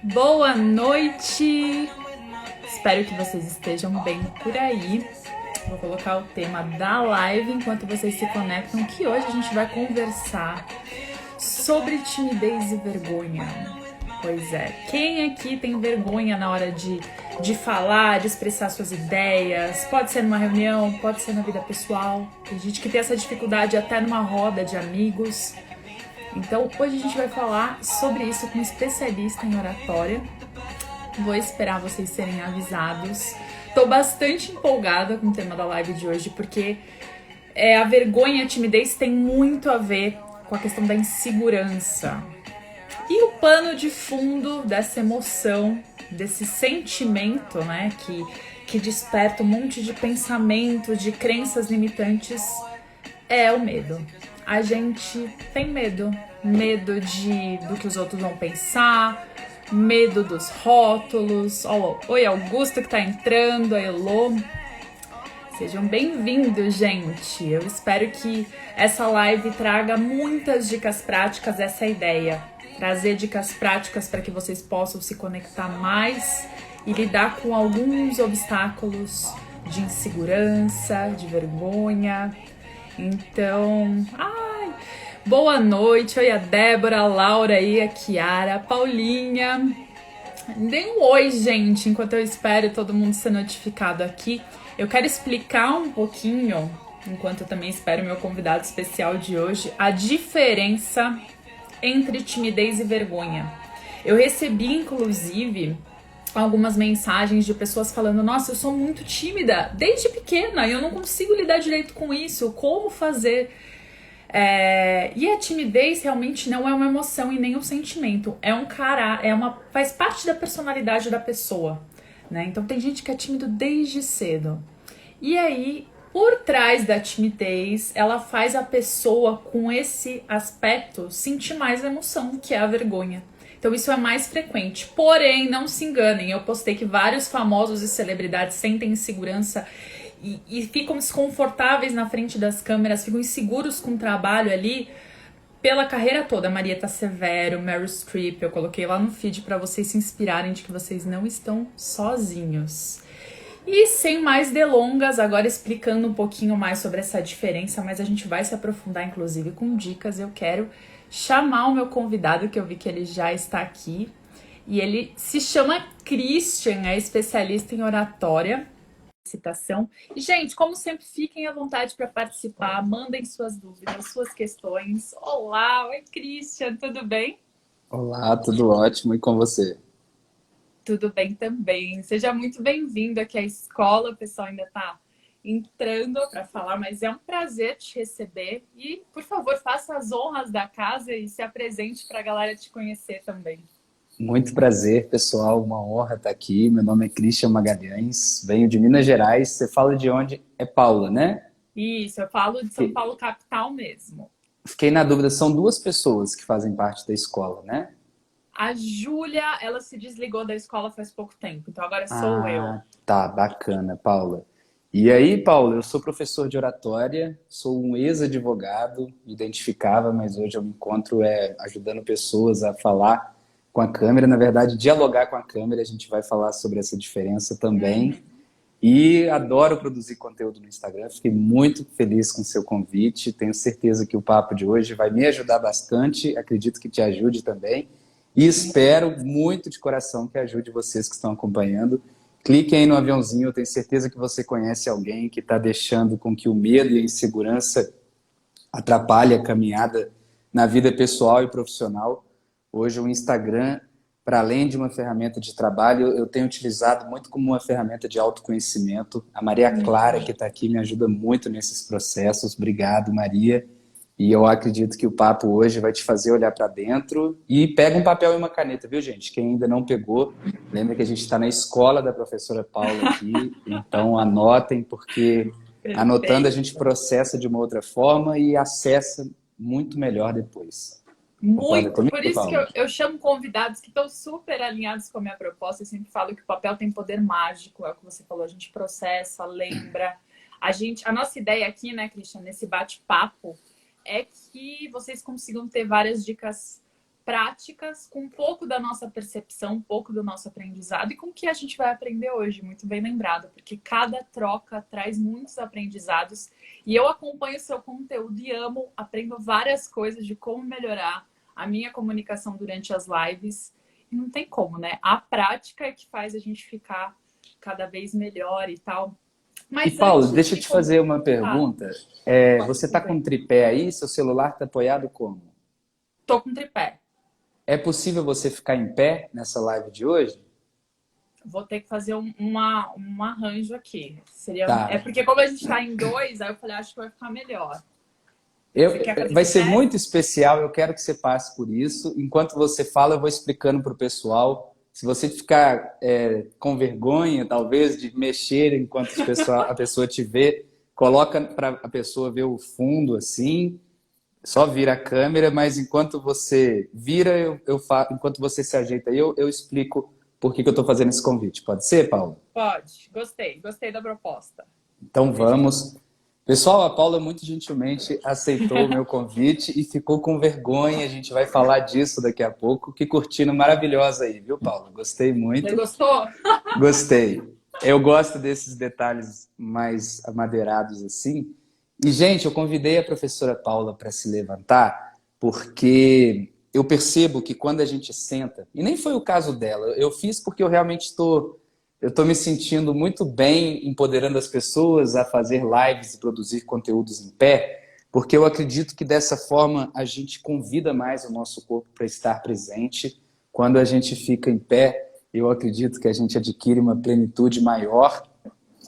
Boa noite! Espero que vocês estejam bem por aí. Vou colocar o tema da live enquanto vocês se conectam, que hoje a gente vai conversar sobre timidez e vergonha. Pois é, quem aqui tem vergonha na hora de falar, de expressar suas ideias? Pode ser numa reunião, pode ser na vida pessoal. Tem gente que tem essa dificuldade até numa roda de amigos. Então, hoje a gente vai falar sobre isso com um especialista em oratória. Vou esperar vocês serem avisados. Tô bastante empolgada com o tema da live de hoje, porque a vergonha e a timidez tem muito a ver com a questão da insegurança. E o pano de fundo dessa emoção, desse sentimento, né, que desperta um monte de pensamento, de crenças limitantes, é o medo. A gente tem medo. Medo do que os outros vão pensar, medo dos rótulos. Oi, Augusto que tá entrando, a Elô. Sejam bem-vindos, gente. Eu espero que essa live traga muitas dicas práticas, essa é a ideia. Trazer dicas práticas para que vocês possam se conectar mais e lidar com alguns obstáculos de insegurança, de vergonha. Então, boa noite. Oi, a Débora, a Laura aí, a Kiara, a Paulinha. Dê um oi, gente, enquanto eu espero todo mundo ser notificado aqui. Eu quero explicar um pouquinho, enquanto eu também espero meu convidado especial de hoje, a diferença entre timidez e vergonha. Eu recebi, inclusive, algumas mensagens de pessoas falando: nossa, eu sou muito tímida desde pequena e eu não consigo lidar direito com isso, como fazer? E a timidez realmente não é uma emoção e nem um sentimento, faz parte da personalidade da pessoa, né? Então tem gente que é tímido desde cedo. E aí, por trás da timidez, ela faz a pessoa com esse aspecto sentir mais emoção, que é a vergonha. Então isso é mais frequente. Porém, não se enganem, eu postei que vários famosos e celebridades sentem insegurança e ficam desconfortáveis na frente das câmeras, ficam inseguros com o trabalho ali pela carreira toda. Marieta Severo, Meryl Streep, eu coloquei lá no feed para vocês se inspirarem de que vocês não estão sozinhos. E sem mais delongas, agora explicando um pouquinho mais sobre essa diferença, mas a gente vai se aprofundar inclusive com dicas. Eu quero chamar o meu convidado, que eu vi que ele já está aqui, e ele se chama Christian, é especialista em oratória, citação. E, gente, como sempre, fiquem à vontade para participar, mandem suas dúvidas, suas questões. Olá, oi Christian, tudo bem? Olá, tudo ótimo e com você? Tudo bem também. Seja muito bem-vindo aqui à escola. O pessoal ainda está entrando para falar, mas é um prazer te receber. E, por favor, faça as honras da casa e se apresente para a galera te conhecer também. Muito prazer, pessoal. Uma honra estar aqui. Meu nome é Christian Magalhães, venho de Minas Gerais. Você fala de onde? É Paula, né? Isso, eu falo de São Fiquei, Paulo, capital mesmo. fiquei na dúvida, são duas pessoas que fazem parte da escola, né? A Júlia, ela se desligou da escola faz pouco tempo, então agora sou eu. Ah, tá, bacana, Paula. E aí, Paula, eu sou professor de oratória, sou um ex-advogado, me identificava, mas hoje eu me encontro ajudando pessoas a falar com a câmera, na verdade, dialogar com a câmera. A gente vai falar sobre essa diferença também. E adoro produzir conteúdo no Instagram. Fiquei muito feliz com o seu convite. Tenho certeza que o papo de hoje vai me ajudar bastante. Acredito que te ajude também. E espero muito de coração que ajude vocês que estão acompanhando. Clique aí no aviãozinho. Eu tenho certeza que você conhece alguém que está deixando com que o medo e a insegurança atrapalhe a caminhada na vida pessoal e profissional. Hoje o Instagram, para além de uma ferramenta de trabalho, eu tenho utilizado muito como uma ferramenta de autoconhecimento. A Maria Clara, que está aqui, me ajuda muito nesses processos. Obrigado, Maria. E eu acredito que o papo hoje vai te fazer olhar para dentro. E pega um papel e uma caneta, viu, gente? Quem ainda não pegou, lembra que a gente está na escola da professora Paula aqui. Então anotem, porque anotando a gente Perfeito. processa de uma outra forma e acessa muito melhor depois. Concorda Muito. comigo, Por isso que Paula? eu chamo convidados que estão super alinhados com a minha proposta. Eu sempre falo que o papel tem poder mágico, é o que você falou. A gente processa, lembra. A nossa ideia aqui, né, Cristian, nesse bate-papo, é que vocês consigam ter várias dicas práticas com um pouco da nossa percepção, um pouco do nosso aprendizado e com o que a gente vai aprender hoje, muito bem lembrado, porque cada troca traz muitos aprendizados e eu acompanho o seu conteúdo e amo, aprendo várias coisas de como melhorar a minha comunicação durante as lives e não tem como, né? A prática é que faz a gente ficar cada vez melhor e tal. E, Mas Paulo, antes deixa eu de te fazer uma começar, pergunta. Você está com bem. um tripé aí? Seu celular está apoiado como? Tô com tripé. É possível você ficar em pé nessa live de hoje? Vou ter que fazer um arranjo aqui. É Tá. porque como a gente tá em dois, aí eu falei, acho que vai ficar melhor. Você quer fazer Vai de ser pé? muito especial, eu quero que você passe por isso. Enquanto você fala, eu vou explicando para o pessoal. Se você ficar com vergonha, talvez, de mexer enquanto a pessoa te vê, coloca para a pessoa ver o fundo assim, só vira a câmera, mas enquanto você vira, enquanto você se ajeita aí, eu explico por que eu estou fazendo esse convite. Pode ser, Paulo? Pode. Gostei da proposta. Então Deixa eu... vamos. Pessoal, a Paula muito gentilmente aceitou o meu convite e ficou com vergonha. A gente vai falar disso daqui a pouco. Que cortina maravilhosa aí, viu, Paula? Gostei Você muito. gostou? Gostei. Eu gosto desses detalhes mais amadeirados assim. E, gente, eu convidei a professora Paula para se levantar porque eu percebo que quando a gente senta, e nem foi o caso dela, eu fiz porque eu realmente estou me sentindo muito bem empoderando as pessoas a fazer lives e produzir conteúdos em pé, porque eu acredito que dessa forma a gente convida mais o nosso corpo para estar presente. Quando a gente fica em pé, eu acredito que a gente adquire uma plenitude maior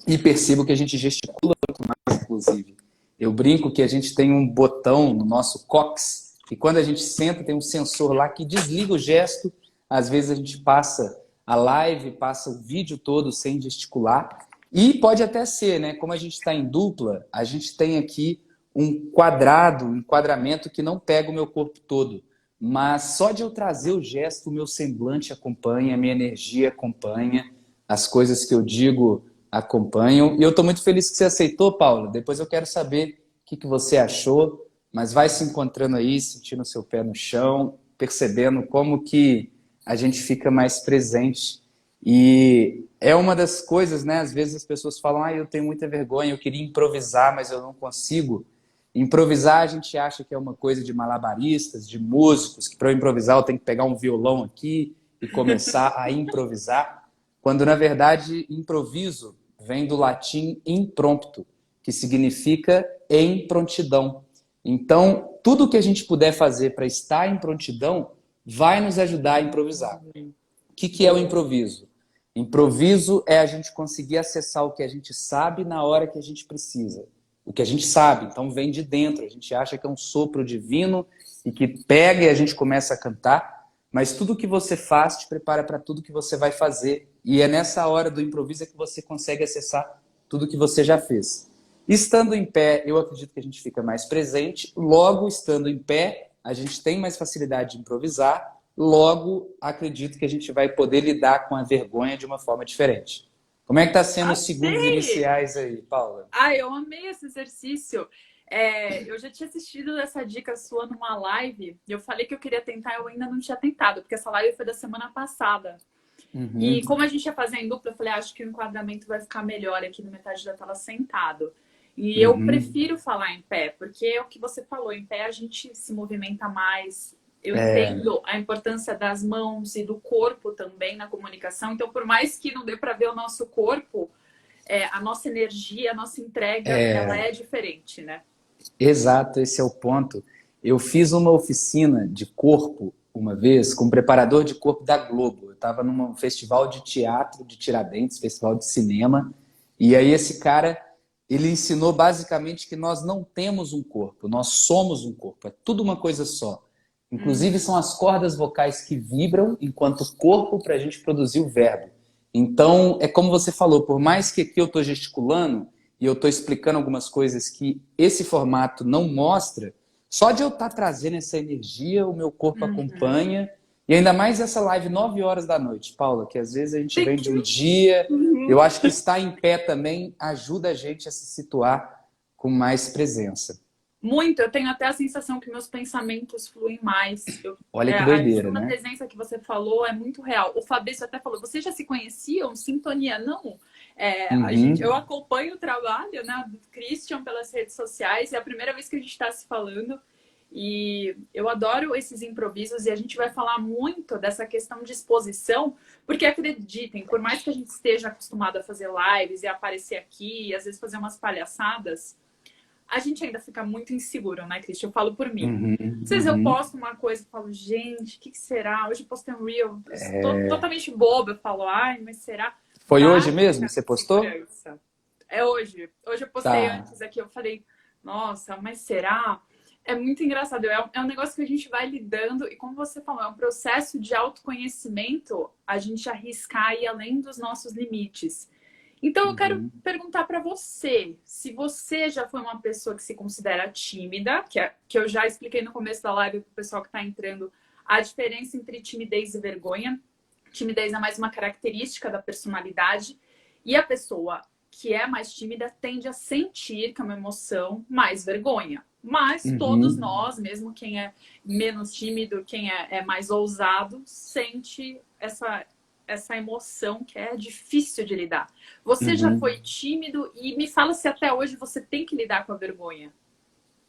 e percebo que a gente gesticula muito mais, inclusive. Eu brinco que a gente tem um botão no nosso cóccix, e quando a gente senta, tem um sensor lá que desliga o gesto. Às vezes a gente passa a live, passa o vídeo todo sem gesticular. E pode até ser, né? Como a gente está em dupla, a gente tem aqui um quadrado, um enquadramento que não pega o meu corpo todo. Mas só de eu trazer o gesto, o meu semblante acompanha, a minha energia acompanha, as coisas que eu digo acompanham. E eu estou muito feliz que você aceitou, Paulo. Depois eu quero saber o que você achou, mas vai se encontrando aí, sentindo o seu pé no chão, percebendo como que a gente fica mais presente. E é uma das coisas, né? Às vezes as pessoas falam, eu tenho muita vergonha, eu queria improvisar, mas eu não consigo. Improvisar a gente acha que é uma coisa de malabaristas, de músicos, que para eu improvisar eu tenho que pegar um violão aqui e começar a improvisar, quando na verdade improviso vem do latim impromptu, que significa em prontidão. Então, tudo que a gente puder fazer para estar em prontidão vai nos ajudar a improvisar. O que é o improviso? Improviso é a gente conseguir acessar o que a gente sabe na hora que a gente precisa. O que a gente sabe, então vem de dentro. A gente acha que é um sopro divino e que pega e a gente começa a cantar, mas tudo que você faz te prepara para tudo que você vai fazer. E é nessa hora do improviso que você consegue acessar tudo que você já fez. Estando em pé, eu acredito que a gente fica mais presente. Logo, estando em pé, a gente tem mais facilidade de improvisar. Logo, acredito que a gente vai poder lidar com a vergonha de uma forma diferente. Como é que está sendo os segundos Amei! iniciais aí, Paula? Eu amei esse exercício. Eu já tinha assistido essa dica sua numa live e eu falei que eu queria tentar, eu ainda não tinha tentado, porque essa live foi da semana passada. Uhum. E como a gente ia fazer em dupla, eu falei, acho que o enquadramento vai ficar melhor aqui no metade da tela sentado. E eu Uhum. prefiro falar em pé, porque é o que você falou, em pé a gente se movimenta mais. Eu entendo a importância das mãos e do corpo também na comunicação. Então, por mais que não dê para ver o nosso corpo, a nossa energia, a nossa entrega, ela é diferente, né? Exato, esse é o ponto. Eu fiz uma oficina de corpo uma vez com um preparador de corpo da Globo. Eu estava num festival de teatro de Tiradentes, festival de cinema, e aí esse cara, ele ensinou basicamente que nós não temos um corpo, nós somos um corpo, é tudo uma coisa só. Inclusive são as cordas vocais que vibram enquanto corpo para a gente produzir o verbo. Então, é como você falou, por mais que aqui eu estou gesticulando, e eu estou explicando algumas coisas que esse formato não mostra, só de eu estar trazendo essa energia, o meu corpo Uhum. acompanha. E ainda mais essa live 9 horas da noite, Paula, que às vezes a gente Tem vem que... de um dia. Eu Uhum. acho que estar em pé também ajuda a gente a se situar com mais presença. Muito, eu tenho até a sensação que meus pensamentos fluem mais. Olha que A doideira, questão da né? presença que você falou é muito real. O Fabrício até falou, vocês já se conheciam? Sintonia? Não. Eu Uhum, acompanho o trabalho, né, do Christian pelas redes sociais, é a primeira vez que a gente está se falando. E eu adoro esses improvisos e a gente vai falar muito dessa questão de exposição, porque acreditem, por mais que a gente esteja acostumado a fazer lives e aparecer aqui, e às vezes fazer umas palhaçadas, a gente ainda fica muito inseguro, né, Cristian? Eu falo por mim. uhum, Às vezes eu uhum. posto uma coisa e falo, gente, o que será? Hoje eu postei um reel, estou totalmente boba. Eu falo, ai, mas será? Foi hoje Bate mesmo? essa Você postou? insegurança. É hoje. Hoje eu postei Tá. antes aqui, eu falei, nossa, mas será? É muito engraçado. É um negócio que a gente vai lidando e, como você falou, é um processo de autoconhecimento, a gente arriscar ir além dos nossos limites. Então, eu quero Uhum. perguntar para você, se você já foi uma pessoa que se considera tímida, que eu já expliquei no começo da live para o pessoal que está entrando, a diferença entre timidez e vergonha. Timidez é mais uma característica da personalidade, e a pessoa que é mais tímida tende a sentir, que é uma emoção, mais vergonha. Mas todos Uhum. nós, mesmo quem é menos tímido, quem é mais ousado, sente essa emoção que é difícil de lidar. Você já Uhum. foi tímido e me fala se até hoje você tem que lidar com a vergonha.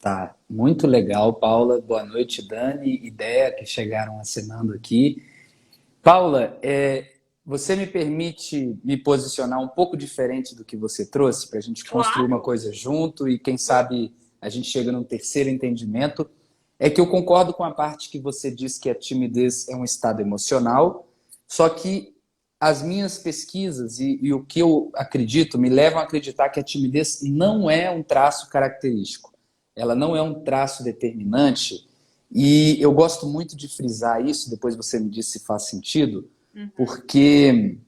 Tá. Muito legal, Paula. Boa noite, Dani e Dea, que chegaram assinando aqui. Paula, você me permite me posicionar um pouco diferente do que você trouxe para a gente construir uma Claro. coisa junto e quem sabe a gente chega num terceiro entendimento? É que eu concordo com a parte que você diz que a timidez é um estado emocional, só que as minhas pesquisas e o que eu acredito me levam a acreditar que a timidez não é um traço característico, ela não é um traço determinante e eu gosto muito de frisar isso, depois você me diz se faz sentido, Uhum. porque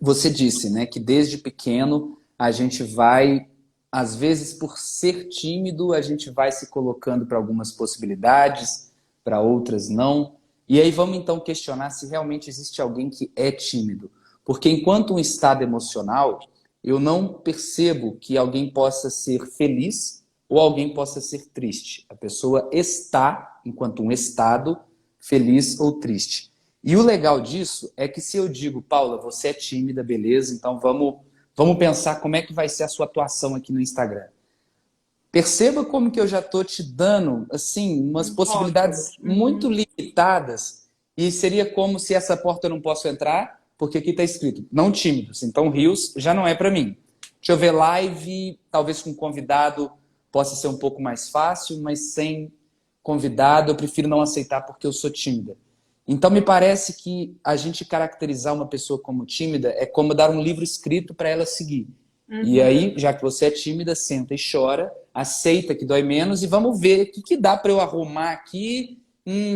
você disse, né, que desde pequeno a gente vai, às vezes por ser tímido, a gente vai se colocando para algumas possibilidades, para outras não. E aí vamos então questionar se realmente existe alguém que é tímido. Porque enquanto um estado emocional, eu não percebo que alguém possa ser feliz ou alguém possa ser triste. A pessoa está, enquanto um estado, feliz ou triste. E o legal disso é que se eu digo, Paula, você é tímida, beleza, então vamos pensar como é que vai ser a sua atuação aqui no Instagram. Perceba como que eu já estou te dando assim umas Um rótulo. possibilidades muito Uhum. limitadas e seria como se essa porta eu não posso entrar, porque aqui está escrito não tímidos, então Rios já não é para mim. Deixa eu ver live, talvez com convidado possa ser um pouco mais fácil, mas sem convidado eu prefiro não aceitar porque eu sou tímida. Então me parece que a gente caracterizar uma pessoa como tímida é como dar um livro escrito para ela seguir. E Uhum. aí, já que você é tímida, senta e chora, aceita que dói menos e vamos ver o que, que dá para eu arrumar aqui.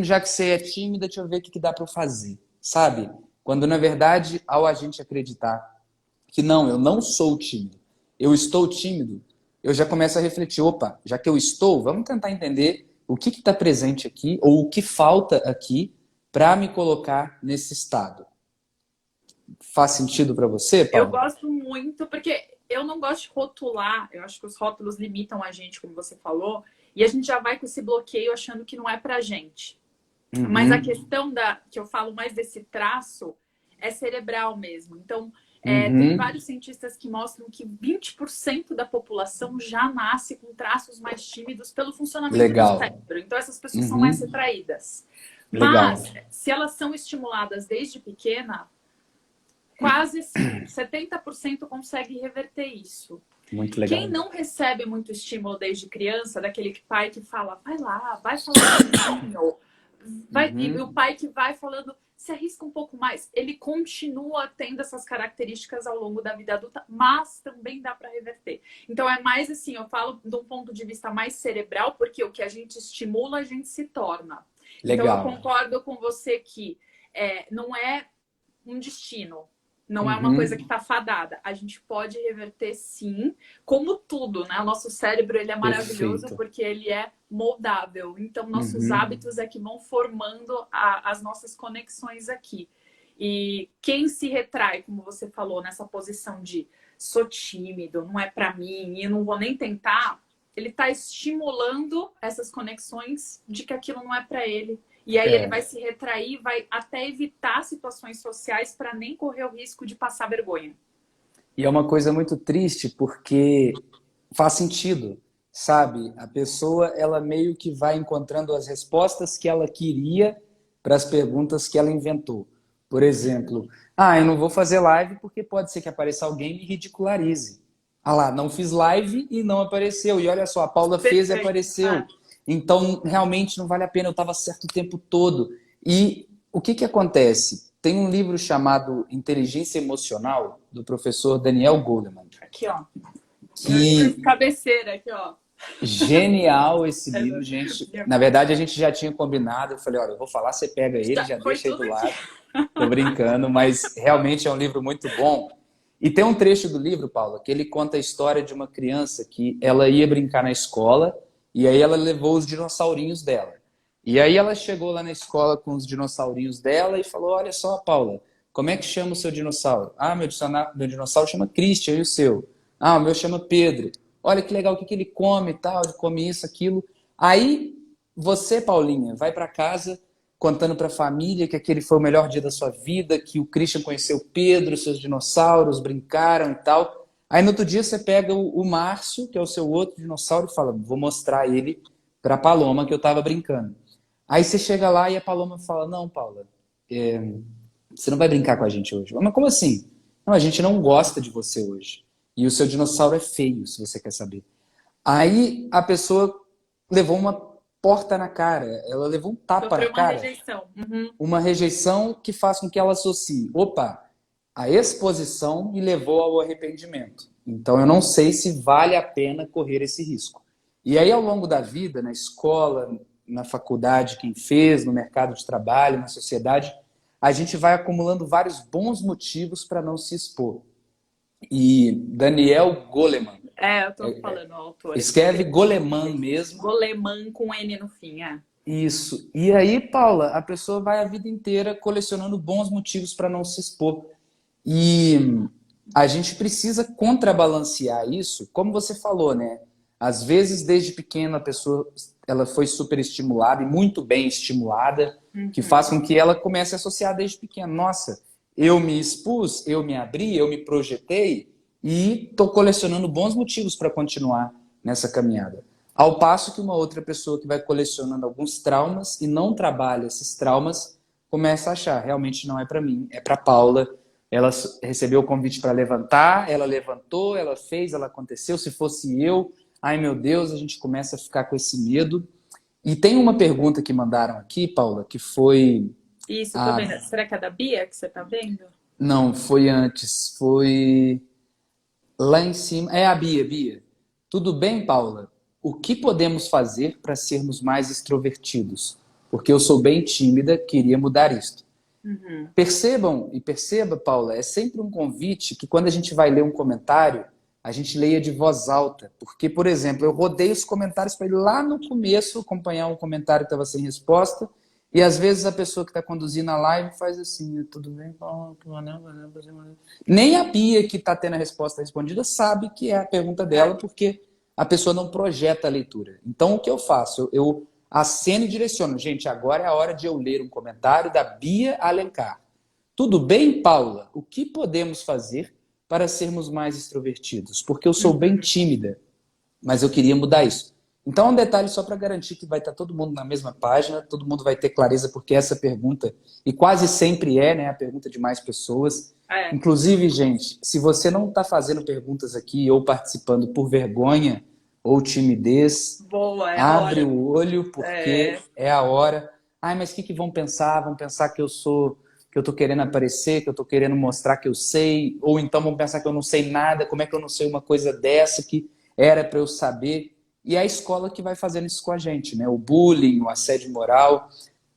Já que você é tímida, deixa eu ver o que, que dá para eu fazer. Sabe? Quando na verdade, ao a gente acreditar que não, eu não sou tímido, eu estou tímido, eu já começo a refletir: opa, já que eu estou, vamos tentar entender o que está presente aqui ou o que falta aqui para me colocar nesse estado. Faz sentido para você, Eu Paulo? gosto muito, porque eu não gosto de rotular, eu acho que os rótulos limitam a gente, como você falou, e a gente já vai com esse bloqueio achando que não é pra gente. Mas a Uhum, questão que eu falo mais desse traço é cerebral mesmo. Então, tem uhum. vários cientistas que mostram que 20% da população já nasce com traços mais tímidos pelo funcionamento do Legal. cérebro. Então, essas pessoas são mais Uhum. retraídas. Legal. Mas, se elas são estimuladas desde pequena, quase assim, 70% consegue reverter isso. Muito Quem legal. não recebe muito estímulo desde criança, daquele pai que fala, vai lá, vai falar sozinho, e o Uhum. pai que vai falando, se arrisca um pouco mais, ele continua tendo essas características ao longo da vida adulta, mas também dá para reverter. Então é mais assim, eu falo de um ponto de vista mais cerebral, porque o que a gente estimula, a gente se torna. Então eu Legal. concordo com você que não é um destino. Não é uma coisa que Uhum. está fadada. A gente pode reverter sim, como tudo, né? O nosso cérebro ele é maravilhoso Perfeito. porque ele é moldável. Então, nossos Uhum. hábitos é que vão formando as nossas conexões aqui. E quem se retrai, como você falou, nessa posição de sou tímido, não é para mim, e não vou nem tentar, ele tá estimulando essas conexões de que aquilo não é para ele. E aí ele É. vai se retrair, vai até evitar situações sociais para nem correr o risco de passar vergonha. E é uma coisa muito triste porque faz sentido, sabe? A pessoa, ela meio que vai encontrando as respostas que ela queria para as perguntas que ela inventou. Por exemplo, eu não vou fazer live porque pode ser que apareça alguém e me ridicularize. Ah lá, não fiz live e não apareceu. E olha só, a Paula fez e Perfeito. apareceu. Então, realmente não vale a pena, eu estava certo o tempo todo. E o que que acontece? Tem um livro chamado Inteligência Emocional, do professor Daniel Goleman, Aqui, ó. Meu livro de que cabeceira, aqui, ó. genial esse livro, gente. Na verdade, a gente já tinha combinado. Eu falei, olha, eu vou falar, você pega ele, já Foi deixa aí do tudo aqui. lado. Tô brincando, mas realmente é um livro muito bom. E tem um trecho do livro, Paula, que ele conta a história de uma criança que ela ia brincar na escola e aí ela levou os dinossaurinhos dela. E aí ela chegou lá na escola com os dinossaurinhos dela e falou, olha só, Paula, como é que chama o seu dinossauro? Ah, meu dinossauro chama Christian, e o seu? Ah, o meu chama Pedro. Olha que legal, o que que ele come e tal, ele come isso, aquilo. Aí você, Paulinha, vai para casa contando para a família que aquele foi o melhor dia da sua vida, que o Christian conheceu o Pedro, seus dinossauros, brincaram e tal. Aí no outro dia você pega o Márcio, que é o seu outro dinossauro, e fala, vou mostrar ele para a Paloma que eu estava brincando. Aí você chega lá e a Paloma fala, não, Paula, você não vai brincar com a gente hoje. Mas como assim? Não, a gente não gosta de você hoje. E o seu dinossauro é feio, se você quer saber. Aí a pessoa levou uma porta na cara, ela levou um tapa na Sofreu uma cara, rejeição. Uhum. uma rejeição que faz com que ela associe, opa, a exposição me levou ao arrependimento. Então eu não sei se vale a pena correr esse risco. E aí ao longo da vida, na escola, na faculdade, quem fez, no mercado de trabalho, na sociedade, a gente vai acumulando vários bons motivos para não se expor. E Daniel Goleman, Eu tô falando o autor escreve aqui. Goleman mesmo. Goleman com N no fim, Isso. E aí, Paula, a pessoa vai a vida inteira colecionando bons motivos para não se expor. E a gente precisa contrabalancear isso, como você falou, né? Às vezes, desde pequena, a pessoa ela foi super estimulada e muito bem estimulada, que faz com que ela comece a associar desde pequena. Nossa, eu me expus, eu me abri, eu me projetei e estou colecionando bons motivos para continuar nessa caminhada. Ao passo que uma outra pessoa que vai colecionando alguns traumas e não trabalha esses traumas, começa a achar, realmente não é para mim, é para Paula. Ela recebeu o convite para levantar, ela levantou, ela fez, ela aconteceu. Se fosse eu, ai meu Deus, a gente começa a ficar com esse medo. E tem uma pergunta que mandaram aqui, Paula, que foi... Isso, tô vendo. Será que é da Bia que você tá vendo? Não, foi antes, foi lá em cima. É a Bia, Bia. Tudo bem, Paula? O que podemos fazer para sermos mais extrovertidos? Porque eu sou bem tímida, queria mudar isto. Percebam e perceba, Paula, é sempre um convite que quando a gente vai ler um comentário, a gente leia de voz alta. Porque, por exemplo, eu rodei os comentários para ir lá no começo acompanhar um comentário que estava sem resposta, e às vezes a pessoa que está conduzindo a live faz assim, tudo bem, Paula? Nem a Bia, que está tendo a resposta respondida, sabe que é a pergunta dela, porque a pessoa não projeta a leitura. Então, o que eu faço? Eu aceno e direciono. Gente, agora é a hora de eu ler um comentário da Bia Alencar. Tudo bem, Paula? O que podemos fazer para sermos mais extrovertidos? Porque eu sou bem tímida, mas eu queria mudar isso. Então, um detalhe só para garantir que vai estar todo mundo na mesma página, todo mundo vai ter clareza, porque essa pergunta, e quase sempre é, né, a pergunta de mais pessoas. Inclusive, gente, se você não está fazendo perguntas aqui ou participando por vergonha ou timidez, abre o olho, porque é a hora. Ai, mas o que vão pensar? Vão pensar que eu tô querendo aparecer, que eu tô querendo mostrar que eu sei, ou então vão pensar que eu não sei nada, como é que eu não sei uma coisa dessa que era para eu saber? E é a escola que vai fazendo isso com a gente, né? O bullying, o assédio moral,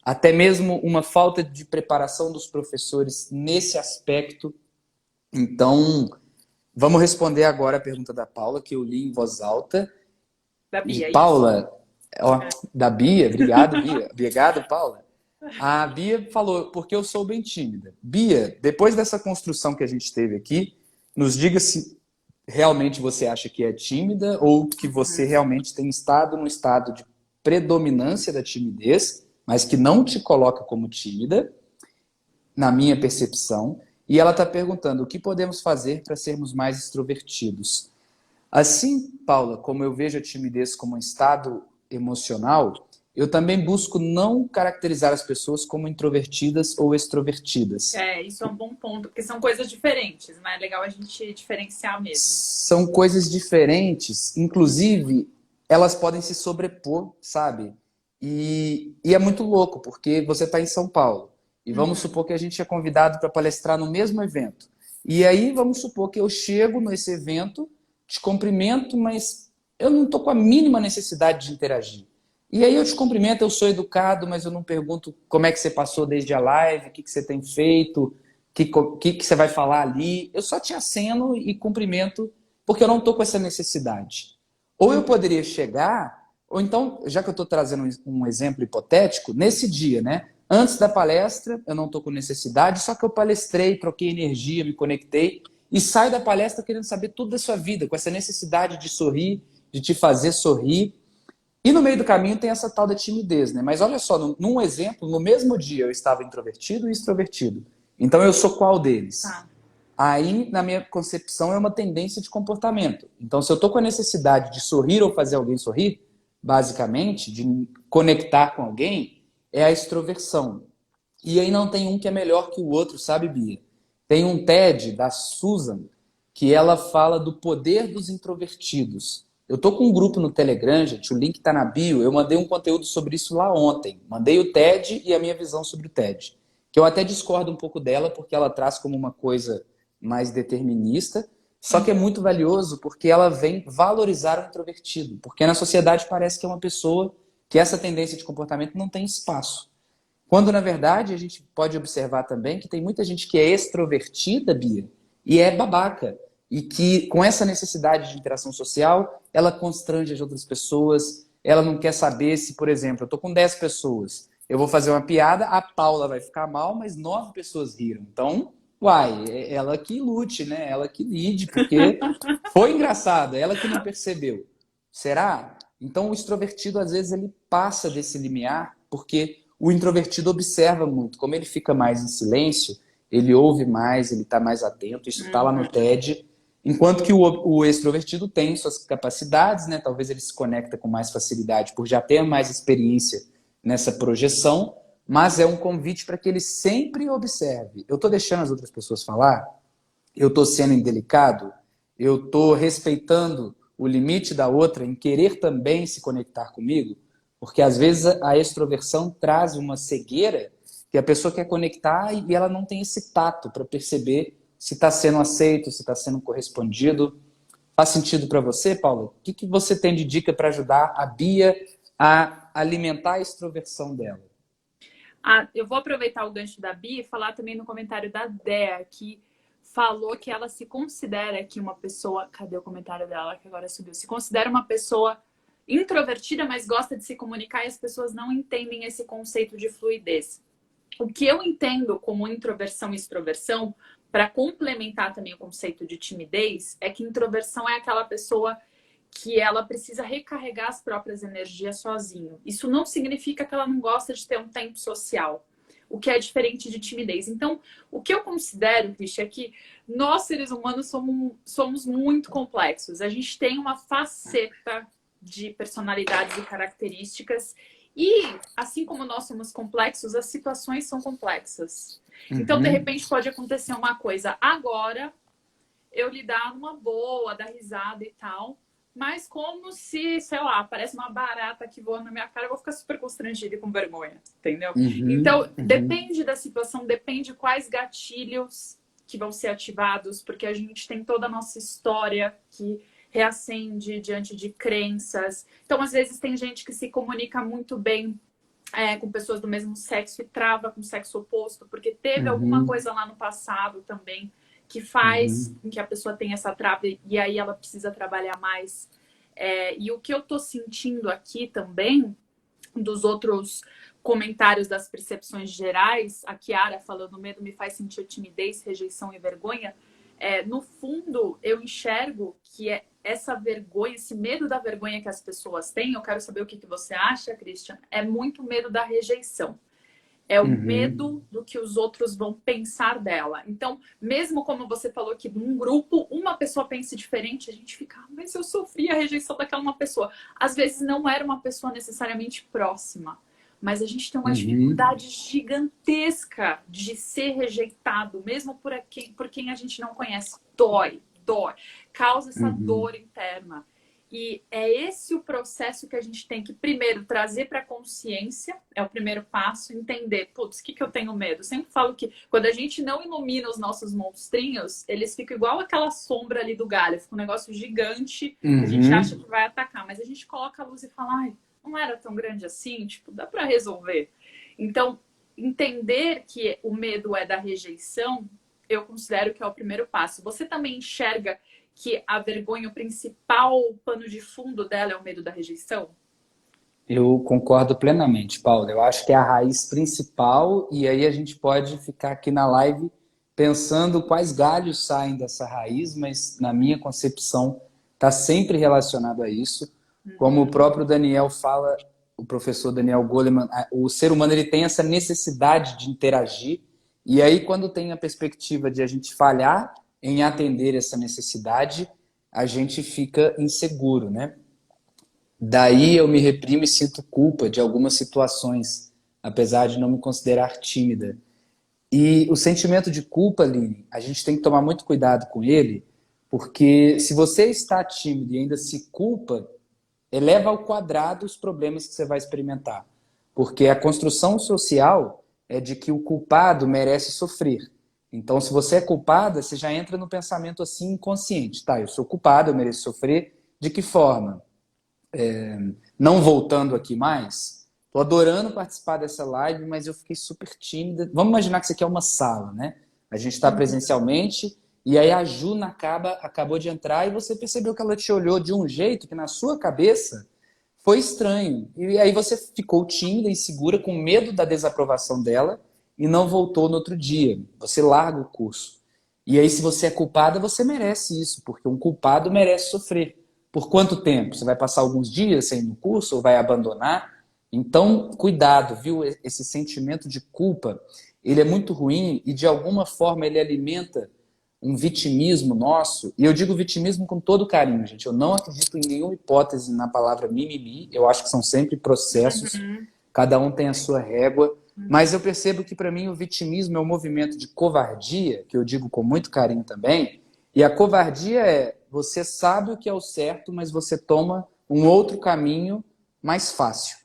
até mesmo uma falta de preparação dos professores nesse aspecto. Então, vamos responder agora a pergunta da Paula, que eu li em voz alta. Da Bia, e Paula, da Bia, obrigado, Bia. Obrigado, Paula. A Bia falou, porque eu sou bem tímida. Bia, depois dessa construção que a gente teve aqui, nos diga se realmente você acha que é tímida ou que você realmente tem estado num estado de predominância da timidez, mas que não te coloca como tímida, na minha percepção. E ela está perguntando o que podemos fazer para sermos mais extrovertidos. Assim, Paula, como eu vejo a timidez como um estado emocional, eu também busco não caracterizar as pessoas como introvertidas ou extrovertidas. Isso é um bom ponto, porque são coisas diferentes, mas é legal a gente diferenciar mesmo. São coisas diferentes, inclusive elas podem se sobrepor, sabe? E é muito louco, porque você está em São Paulo e vamos supor que a gente é convidado para palestrar no mesmo evento. E aí vamos supor que eu chego nesse evento, te cumprimento, mas eu não estou com a mínima necessidade de interagir. E aí eu te cumprimento, eu sou educado, mas eu não pergunto como é que você passou desde a live, o que você tem feito, que você vai falar ali. Eu só te aceno e cumprimento, porque eu não estou com essa necessidade. Ou eu poderia chegar, ou então, já que eu estou trazendo um exemplo hipotético, nesse dia, né? Antes da palestra, eu não estou com necessidade, só que eu palestrei, troquei energia, me conectei, e saio da palestra querendo saber tudo da sua vida, com essa necessidade de sorrir, de te fazer sorrir. E no meio do caminho tem essa tal da timidez, né? Mas olha só, num exemplo, no mesmo dia eu estava introvertido e extrovertido. Então eu sou qual deles? Tá. Aí, na minha concepção, é uma tendência de comportamento. Então, se eu estou com a necessidade de sorrir ou fazer alguém sorrir, basicamente, de conectar com alguém, é a extroversão. E aí não tem um que é melhor que o outro, sabe, Bia? Tem um TED da Susan que ela fala do poder dos introvertidos. Eu tô com um grupo no Telegram, gente, o link tá na bio. Eu mandei um conteúdo sobre isso lá ontem. Mandei o TED e a minha visão sobre o TED. Que eu até discordo um pouco dela, porque ela traz como uma coisa mais determinista, só que é muito valioso porque ela vem valorizar o introvertido. Porque na sociedade parece que é uma pessoa que essa tendência de comportamento não tem espaço. Quando, na verdade, a gente pode observar também que tem muita gente que é extrovertida, Bia, e é babaca. E que, com essa necessidade de interação social, ela constrange as outras pessoas, ela não quer saber se, por exemplo, eu estou com 10 pessoas, eu vou fazer uma piada, a Paula vai ficar mal, mas 9 pessoas riram. Então, uai, é ela que lute, né? Ela que lide, porque foi engraçado, é ela que não percebeu. Será? Então, o extrovertido, às vezes, ele passa desse limiar, porque o introvertido observa muito. Como ele fica mais em silêncio, ele ouve mais, ele está mais atento. Isso está lá no TED. Enquanto que o extrovertido tem suas capacidades, né? Talvez ele se conecta com mais facilidade por já ter mais experiência nessa projeção, mas é um convite para que ele sempre observe. Eu estou deixando as outras pessoas falar? Eu estou sendo indelicado? Eu estou respeitando o limite da outra em querer também se conectar comigo? Porque às vezes a extroversão traz uma cegueira que a pessoa quer conectar e ela não tem esse tato para perceber se está sendo aceito, se está sendo correspondido. Faz sentido para você, Paulo? O que você tem de dica para ajudar a Bia a alimentar a extroversão dela? Eu vou aproveitar o gancho da Bia e falar também no comentário da Dea, que falou que ela se considera aqui uma pessoa. Cadê o comentário dela que agora subiu? Se considera uma pessoa introvertida, mas gosta de se comunicar e as pessoas não entendem esse conceito de fluidez. O que eu entendo como introversão e extroversão, para complementar também o conceito de timidez, é que introversão é aquela pessoa que ela precisa recarregar as próprias energias sozinho. Isso não significa que ela não gosta de ter um tempo social, o que é diferente de timidez. Então, o que eu considero, Cristian, é que nós, seres humanos, somos muito complexos. A gente tem uma faceta de personalidades e características e, assim como nós somos complexos, as situações são complexas. Então, de repente, pode acontecer uma coisa agora, eu lidar numa boa, dar risada e tal, mas como se, sei lá, aparece uma barata que voa na minha cara, eu vou ficar super constrangida e com vergonha, entendeu? Então, depende da situação, depende quais gatilhos que vão ser ativados, porque a gente tem toda a nossa história que reacende diante de crenças. Então, às vezes, tem gente que se comunica muito bem com pessoas do mesmo sexo e trava com o sexo oposto, porque teve alguma coisa lá no passado também que faz com que a pessoa tenha essa trava e aí ela precisa trabalhar mais. E o que eu tô sentindo aqui também, dos outros comentários das percepções gerais, a Kiara falando, medo me faz sentir timidez, rejeição e vergonha, No fundo, eu enxergo que essa vergonha, esse medo da vergonha que as pessoas têm, eu quero saber o que você acha, Christian, é muito medo da rejeição. É o Uhum, medo do que os outros vão pensar dela. Então, mesmo como você falou que num grupo, uma pessoa pense diferente, a gente fica, mas eu sofri a rejeição daquela uma pessoa. Às vezes não era uma pessoa necessariamente próxima, mas a gente tem uma uhum, dificuldade gigantesca de ser rejeitado, mesmo por quem a gente não conhece. Dói, dói. Causa essa uhum. dor interna. E é esse o processo que a gente tem que, primeiro, trazer para a consciência, é o primeiro passo, entender, putz, o que eu tenho medo? Eu sempre falo que quando a gente não ilumina os nossos monstrinhos, eles ficam igual aquela sombra ali do galho, fica um negócio gigante, a gente acha Uhum. que vai atacar, mas a gente coloca a luz e fala, ai, não era tão grande assim, tipo, dá para resolver. Então, entender que o medo é da rejeição, eu considero que é o primeiro passo. Você também enxerga que a vergonha, o principal pano de fundo dela é o medo da rejeição? Eu concordo plenamente, Paulo. Eu acho que é a raiz principal, e aí a gente pode ficar aqui na live pensando quais galhos saem dessa raiz, mas na minha concepção está sempre relacionado a isso. Como o Uhum. próprio Daniel fala, o professor Daniel Goleman, o ser humano ele tem essa necessidade de interagir, e aí quando tem a perspectiva de a gente falhar em atender essa necessidade, a gente fica inseguro, né? Daí eu me reprimo e sinto culpa de algumas situações, apesar de não me considerar tímida. E o sentimento de culpa, Aline, a gente tem que tomar muito cuidado com ele, porque se você está tímido e ainda se culpa, eleva ao quadrado os problemas que você vai experimentar. Porque a construção social é de que o culpado merece sofrer. Então, se você é culpada, você já entra no pensamento assim inconsciente. Tá, eu sou culpado, eu mereço sofrer. De que forma? Não voltando aqui mais, tô adorando participar dessa live, mas eu fiquei super tímida. Vamos imaginar que isso aqui é uma sala, né? A gente está Uhum. presencialmente e aí a Ju acabou de entrar e você percebeu que ela te olhou de um jeito que na sua cabeça foi estranho. E aí você ficou tímida, insegura, com medo da desaprovação dela e não voltou no outro dia. Você larga o curso. E aí, se você é culpada, você merece isso, porque um culpado merece sofrer. Por quanto tempo? Você vai passar alguns dias sem ir no curso ou vai abandonar? Então, cuidado, viu? Esse sentimento de culpa, ele é muito ruim e de alguma forma ele alimenta um vitimismo nosso. E eu digo vitimismo com todo carinho, gente. Eu não acredito em nenhuma hipótese na palavra mimimi. Eu acho que são sempre processos. Uhum. Cada um tem a sua régua. Mas Uhum. eu percebo que para mim o vitimismo é um movimento de covardia, que eu digo com muito carinho também. E a covardia é você sabe o que é o certo, mas você toma um outro caminho mais fácil.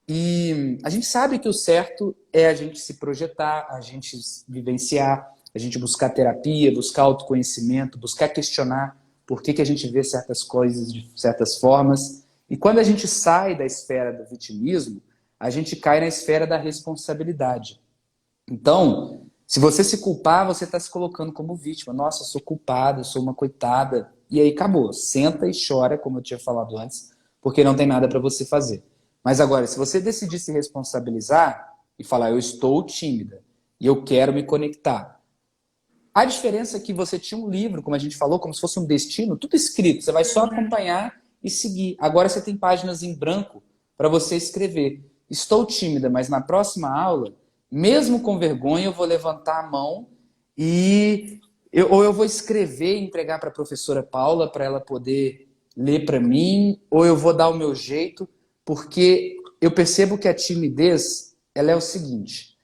E a gente sabe que o certo é a gente se projetar, a gente vivenciar, a gente buscar terapia, buscar autoconhecimento, buscar questionar por que a gente vê certas coisas de certas formas. E quando a gente sai da esfera do vitimismo, a gente cai na esfera da responsabilidade. Então, se você se culpar, você está se colocando como vítima. Nossa, eu sou culpada, eu sou uma coitada. E aí acabou. Senta e chora, como eu tinha falado antes, porque não tem nada para você fazer. Mas agora, se você decidir se responsabilizar e falar, eu estou tímida e eu quero me conectar. A diferença é que você tinha um livro, como a gente falou, como se fosse um destino, tudo escrito. Você vai só Uhum. acompanhar e seguir. Agora você tem páginas em branco para você escrever. Estou tímida, mas na próxima aula, mesmo com vergonha, eu vou levantar a mão e ou eu vou escrever e entregar para a professora Paula para ela poder ler para mim, ou eu vou dar o meu jeito, porque eu percebo que a timidez, ela é o seguinte: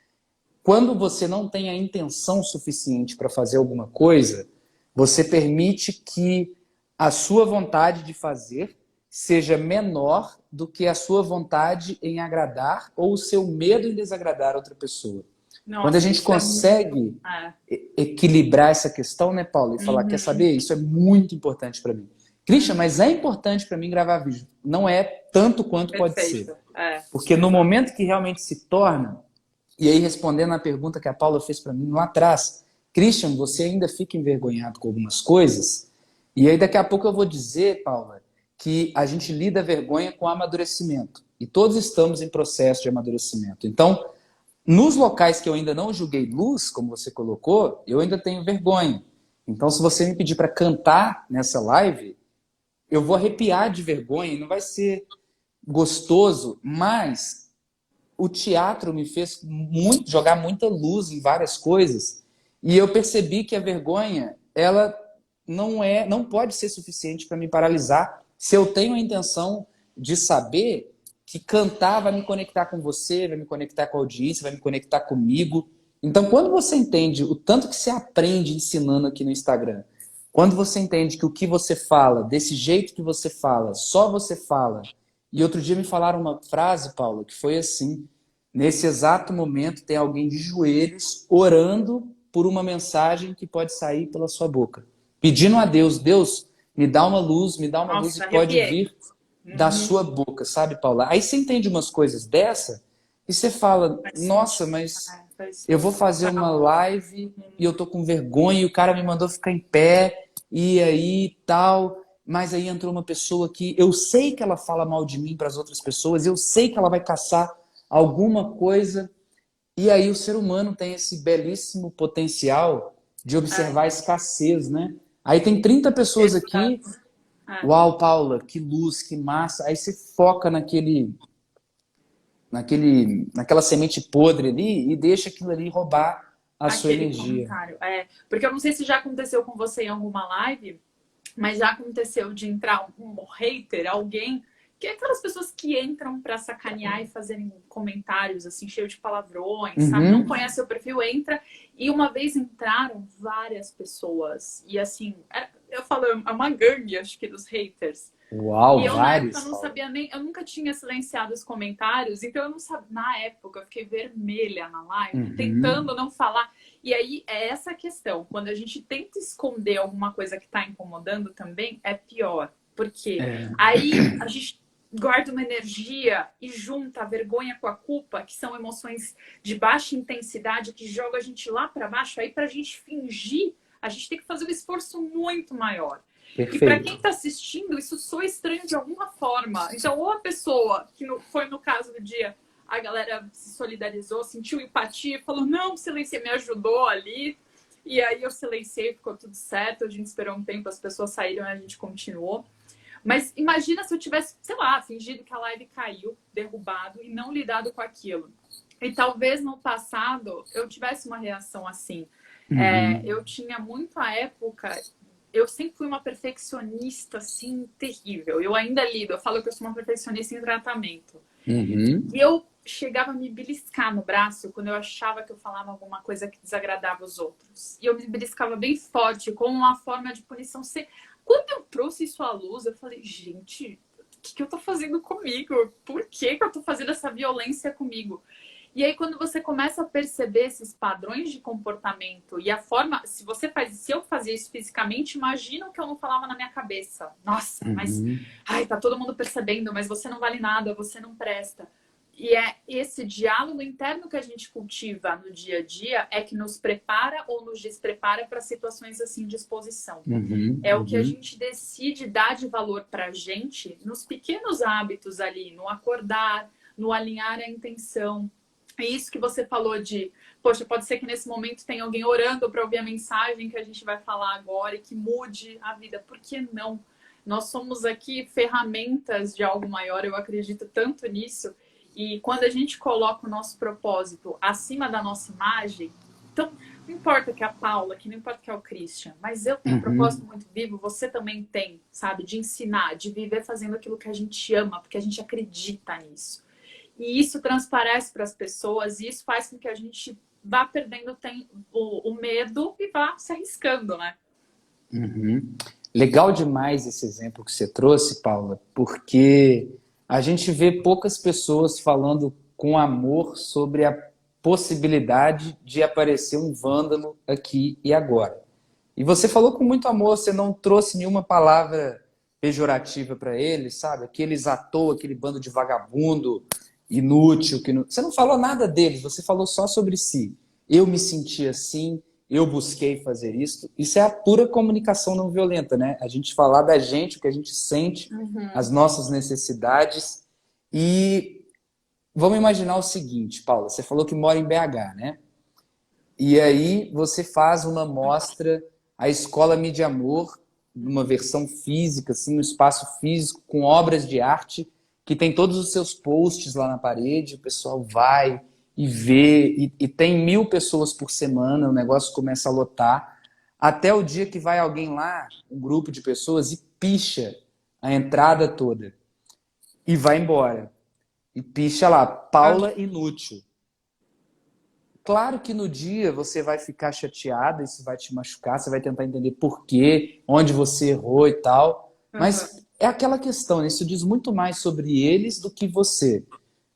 quando você não tem a intenção suficiente para fazer alguma coisa, você permite que a sua vontade de fazer seja menor do que a sua vontade em agradar ou o seu medo em desagradar outra pessoa. Quando a Nossa, gente isso é muito. consegue equilibrar essa questão, né, Paulo, e falar, quer Uhum. saber? Isso é muito importante para mim. Christian, Uhum. mas é importante para mim gravar vídeo. Não é tanto quanto pode ser. Perfeito. É, Porque no exato. momento que realmente se torna, e aí, respondendo à pergunta que a Paula fez para mim lá atrás, Christian, você ainda fica envergonhado com algumas coisas? E aí, daqui a pouco eu vou dizer, Paula, que a gente lida a vergonha com amadurecimento. E todos estamos em processo de amadurecimento. Então, nos locais que eu ainda não julguei luz, como você colocou, eu ainda tenho vergonha. Então, se você me pedir para cantar nessa live, eu vou arrepiar de vergonha, não vai ser gostoso, mas o teatro me fez jogar muita luz em várias coisas, e eu percebi que a vergonha, ela não pode ser suficiente para me paralisar se eu tenho a intenção de saber que cantar vai me conectar com você, vai me conectar com a audiência, vai me conectar comigo. Então, quando você entende o tanto que você aprende ensinando aqui no Instagram, quando você entende que o que você fala, desse jeito que você fala, só você fala. E outro dia me falaram uma frase, Paula, que foi assim: nesse exato momento tem alguém de joelhos orando por uma mensagem que pode sair pela sua boca. Pedindo a Deus, Deus, me dá uma luz, me dá uma luz Nossa, e pode arrepiei. vir da sua boca, sabe, Paula? Aí você entende umas coisas dessa e você fala, Faz nossa, sentido. mas Faz eu vou fazer uma total. live e eu tô com vergonha e o cara me mandou ficar em pé e aí tal, mas aí entrou uma pessoa que eu sei que ela fala mal de mim para as outras pessoas, eu sei que ela vai caçar alguma coisa, e aí o ser humano tem esse belíssimo potencial de observar a escassez, né? Aí tem 30 pessoas aqui, Exato. É. uau, Paula, que luz, que massa. Aí você foca naquela semente podre ali e deixa aquilo ali roubar a sua Aquele energia. comentário. É, porque eu não sei se já aconteceu com você em alguma live, mas já aconteceu de entrar um hater, alguém, que é aquelas pessoas que entram pra sacanear e fazerem comentários assim, cheio de palavrões, sabe? Não Uhum. conhece o perfil, entra. E uma vez entraram várias pessoas. E assim, eu falo, é uma gangue, acho que, dos haters. E Uau, eu, na época, vários, não Paula. sabia nem. Eu nunca tinha silenciado os comentários, então eu não sabia. Na época, eu fiquei vermelha na live, Uhum. tentando não falar. E aí é essa a questão. Quando a gente tenta esconder alguma coisa que tá incomodando também, é pior. Porque É. aí a gente guarda uma energia e junta a vergonha com a culpa, que são emoções de baixa intensidade que joga a gente lá para baixo. Aí, pra gente fingir, a gente tem que fazer um esforço muito maior. E para quem Perfeito. está assistindo, isso soa estranho de alguma forma. Então, ou a pessoa, que foi no caso do dia, a galera se solidarizou, sentiu empatia e falou: não, silenciei, me ajudou ali. E aí eu silenciei, ficou tudo certo. A gente esperou um tempo, as pessoas saíram e a gente continuou. Mas imagina se eu tivesse, sei lá, fingido que a live caiu, derrubado e não lidado com aquilo. E talvez no passado eu tivesse uma reação assim. Uhum. Eu tinha muito a época. Eu sempre fui uma perfeccionista, assim, terrível. Eu ainda lido, eu falo que eu sou uma perfeccionista em tratamento. Uhum. E eu chegava a me beliscar no braço quando eu achava que eu falava alguma coisa que desagradava os outros. E eu me beliscava bem forte, como uma forma de punição. Quando eu trouxe isso à luz, eu falei, gente, o que eu tô fazendo comigo? Por que eu tô fazendo essa violência comigo? E aí, quando você começa a perceber esses padrões de comportamento e a forma, se eu fazia isso fisicamente, imagina o que eu não falava na minha cabeça. Nossa, mas Uhum. ai, tá todo mundo percebendo, mas você não vale nada, você não presta. E é esse diálogo interno que a gente cultiva no dia a dia é que nos prepara ou nos desprepara para situações assim de exposição. Uhum. É o que a Uhum. gente decide dar de valor para a gente nos pequenos hábitos ali, no acordar, no alinhar a intenção. É isso que você falou de, poxa, pode ser que nesse momento tenha alguém orando para ouvir a mensagem que a gente vai falar agora e que mude a vida. Por que não? Nós somos aqui ferramentas de algo maior, eu acredito tanto nisso. E quando a gente coloca o nosso propósito acima da nossa imagem, então não importa que é a Paula, que não importa que é o Christian, mas eu tenho um propósito Uhum. muito vivo, você também tem, sabe? De ensinar, de viver fazendo aquilo que a gente ama, porque a gente acredita nisso. E isso transparece para as pessoas e isso faz com que a gente vá perdendo o medo e vá se arriscando, né? Uhum. Legal demais esse exemplo que você trouxe, Paula, porque a gente vê poucas pessoas falando com amor sobre a possibilidade de aparecer um vândalo aqui e agora. E você falou com muito amor, você não trouxe nenhuma palavra pejorativa para eles, sabe? Aqueles à toa, aquele bando de vagabundo inútil. Que não... Você não falou nada deles, você falou só sobre si. Eu me senti assim, eu busquei fazer isso. Isso é a pura comunicação não violenta, né? A gente falar da gente, o que a gente sente, as Uhum. nossas necessidades. E vamos imaginar o seguinte, Paula, você falou que mora em BH, né? E aí você faz uma mostra a Escola Mídia Amor, uma versão física, assim, um espaço físico com obras de arte, que tem todos os seus posts lá na parede, o pessoal vai e vê, e tem 1.000 pessoas por semana, o negócio começa a lotar, até o dia que vai alguém lá, um grupo de pessoas, e picha a entrada toda, e vai embora. E picha lá, Paula Inútil. Claro que no dia você vai ficar chateada, isso vai te machucar, você vai tentar entender por quê, onde você errou e tal. Mas é aquela questão, né? Isso diz muito mais sobre eles do que você.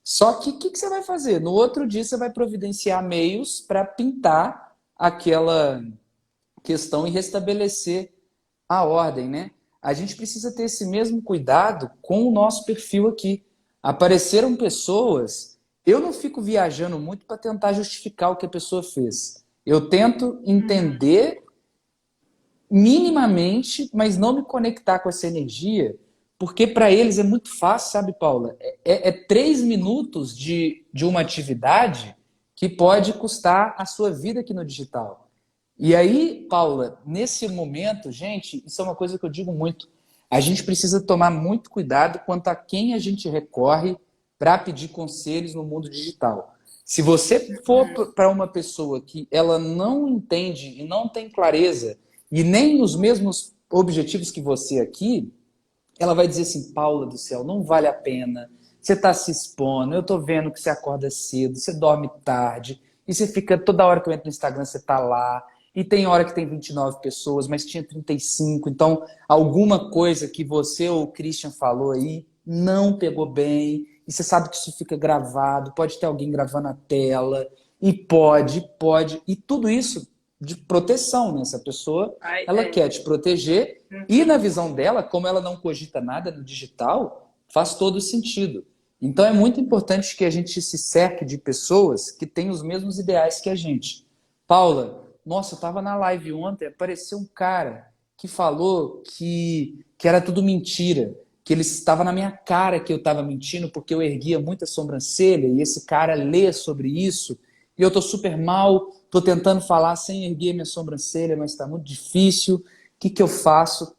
Só que o que você vai fazer? No outro dia você vai providenciar meios para pintar aquela questão e restabelecer a ordem, né? A gente precisa ter esse mesmo cuidado com o nosso perfil aqui. Apareceram pessoas, eu não fico viajando muito para tentar justificar o que a pessoa fez. Eu tento entender minimamente, mas não me conectar com essa energia, porque para eles é muito fácil, sabe, Paula? É 3 minutos de uma atividade que pode custar a sua vida aqui no digital. E aí, Paula, nesse momento, gente, isso é uma coisa que eu digo muito. A gente precisa tomar muito cuidado quanto a quem a gente recorre para pedir conselhos no mundo digital. Se você for para uma pessoa que ela não entende e não tem clareza e nem os mesmos objetivos que você aqui, ela vai dizer assim, Paula do céu, não vale a pena. Você está se expondo, eu estou vendo que você acorda cedo, você dorme tarde, e você fica, toda hora que eu entro no Instagram, você está lá, e tem hora que tem 29 pessoas, mas tinha 35. Então, alguma coisa que você ou o Christian falou aí não pegou bem, e você sabe que isso fica gravado, pode ter alguém gravando a tela, e pode, e tudo isso de proteção, né? Essa pessoa, ela quer te proteger, e na visão dela, como ela não cogita nada no digital, faz todo sentido. Então é muito importante que a gente se cerque de pessoas que têm os mesmos ideais que a gente. Paula, nossa, eu estava na live ontem, apareceu um cara que falou que era tudo mentira, que ele estava na minha cara que eu estava mentindo porque eu erguia muita sobrancelha e esse cara lê sobre isso e eu tô super mal, tô tentando falar sem erguer minha sobrancelha, mas está muito difícil. O que eu faço?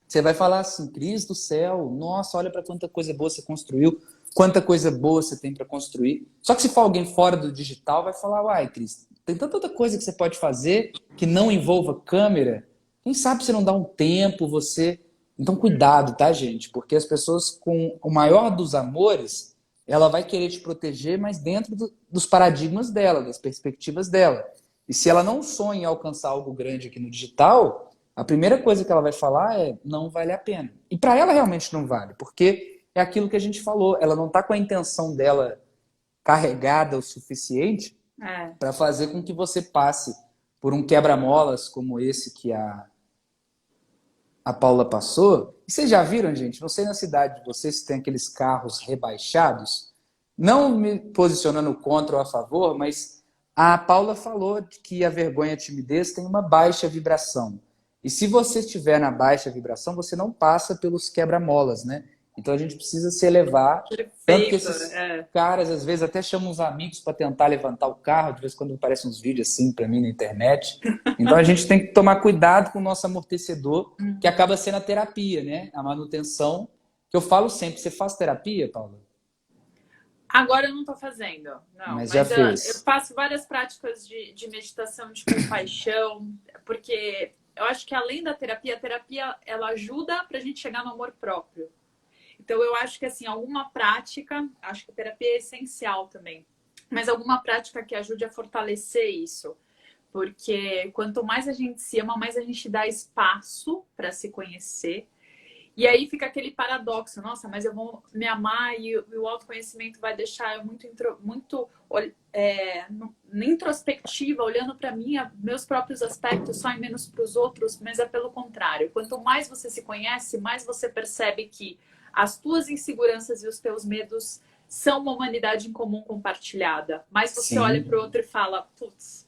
Você vai falar assim, Cris do céu, nossa, olha para quanta coisa boa você construiu, quanta coisa boa você tem para construir. Só que se for alguém fora do digital, vai falar, uai, Cris, tem tanta outra coisa que você pode fazer que não envolva câmera. Quem sabe você não dá um tempo, você... Então cuidado, tá, gente? Porque as pessoas com o maior dos amores, ela vai querer te proteger, mas dentro dos paradigmas dela, das perspectivas dela. E se ela não sonha em alcançar algo grande aqui no digital, a primeira coisa que ela vai falar é não vale a pena. E para ela realmente não vale, porque é aquilo que a gente falou, ela não está com a intenção dela carregada o suficiente para fazer com que você passe por um quebra-molas como esse que a Paula passou. E vocês já viram, gente? Não sei na cidade de vocês se tem aqueles carros rebaixados. Não me posicionando contra ou a favor, mas a Paula falou que a vergonha e a timidez têm uma baixa vibração. E se você estiver na baixa vibração, você não passa pelos quebra-molas, né? Então a gente precisa se elevar. Tanto que esses caras, às vezes, até chamam uns amigos para tentar levantar o carro. De vez em quando aparecem uns vídeos assim para mim na internet. Então a gente tem que tomar cuidado com o nosso amortecedor, que acaba sendo a terapia, né? A manutenção. Que eu falo sempre, você faz terapia, Paula? Agora eu não estou fazendo, não. Mas já fez. Eu faço várias práticas de meditação, de compaixão, porque eu acho que além da terapia, a terapia ela ajuda para a gente chegar no amor próprio. Então eu acho que assim, alguma prática, acho que a terapia é essencial também, mas alguma prática que ajude a fortalecer isso. Porque quanto mais a gente se ama, mais a gente dá espaço para se conhecer. E aí fica aquele paradoxo, nossa, mas eu vou me amar e o autoconhecimento vai deixar eu muito introspectiva, olhando para mim, meus próprios aspectos, só e menos para os outros, mas é pelo contrário. Quanto mais você se conhece, mais você percebe que as tuas inseguranças e os teus medos são uma humanidade em comum compartilhada. Mais você olha para o outro e fala, putz,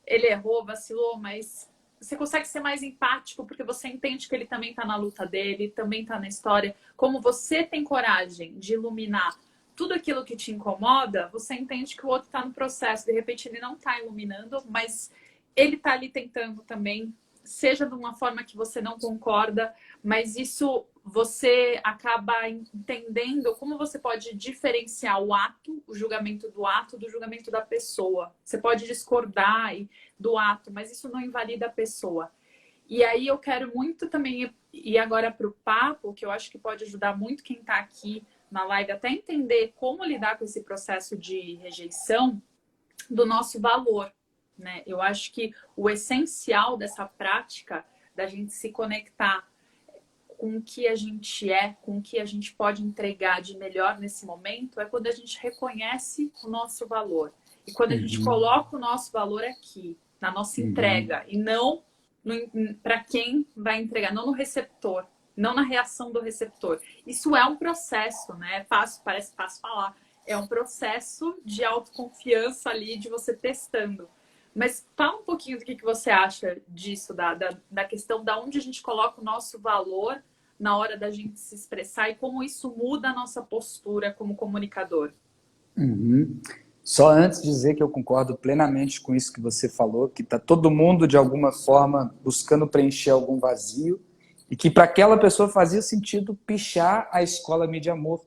ele errou, vacilou, mas... Você consegue ser mais empático porque você entende que ele também está na luta dele, também está na história. Como você tem coragem de iluminar tudo aquilo que te incomoda, você entende que o outro está no processo. De repente ele não está iluminando, mas ele está ali tentando também seja de uma forma que você não concorda, mas isso você acaba entendendo como você pode diferenciar o ato, o julgamento do julgamento da pessoa. Você pode discordar do ato, mas isso não invalida a pessoa. E aí eu quero muito também ir agora para o papo, que eu acho que pode ajudar muito quem está aqui na live até entender como lidar com esse processo de rejeição do nosso valor, né? Eu acho que o essencial dessa prática da gente se conectar com o que a gente é, com o que a gente pode entregar de melhor nesse momento, é quando a gente reconhece o nosso valor. E quando a gente coloca o nosso valor aqui, na nossa entrega, e não para quem vai entregar, não no receptor, não na reação do receptor. Isso é um processo, né? É fácil, parece fácil falar. É um processo de autoconfiança ali, de você testando. Mas fala um pouquinho do que você acha disso, da questão da onde a gente coloca o nosso valor na hora da gente se expressar e como isso muda a nossa postura como comunicador. Só antes de dizer que eu concordo plenamente com isso que você falou, que está todo mundo, de alguma forma, buscando preencher algum vazio, e que para aquela pessoa fazia sentido pichar a escola Mídia Amor.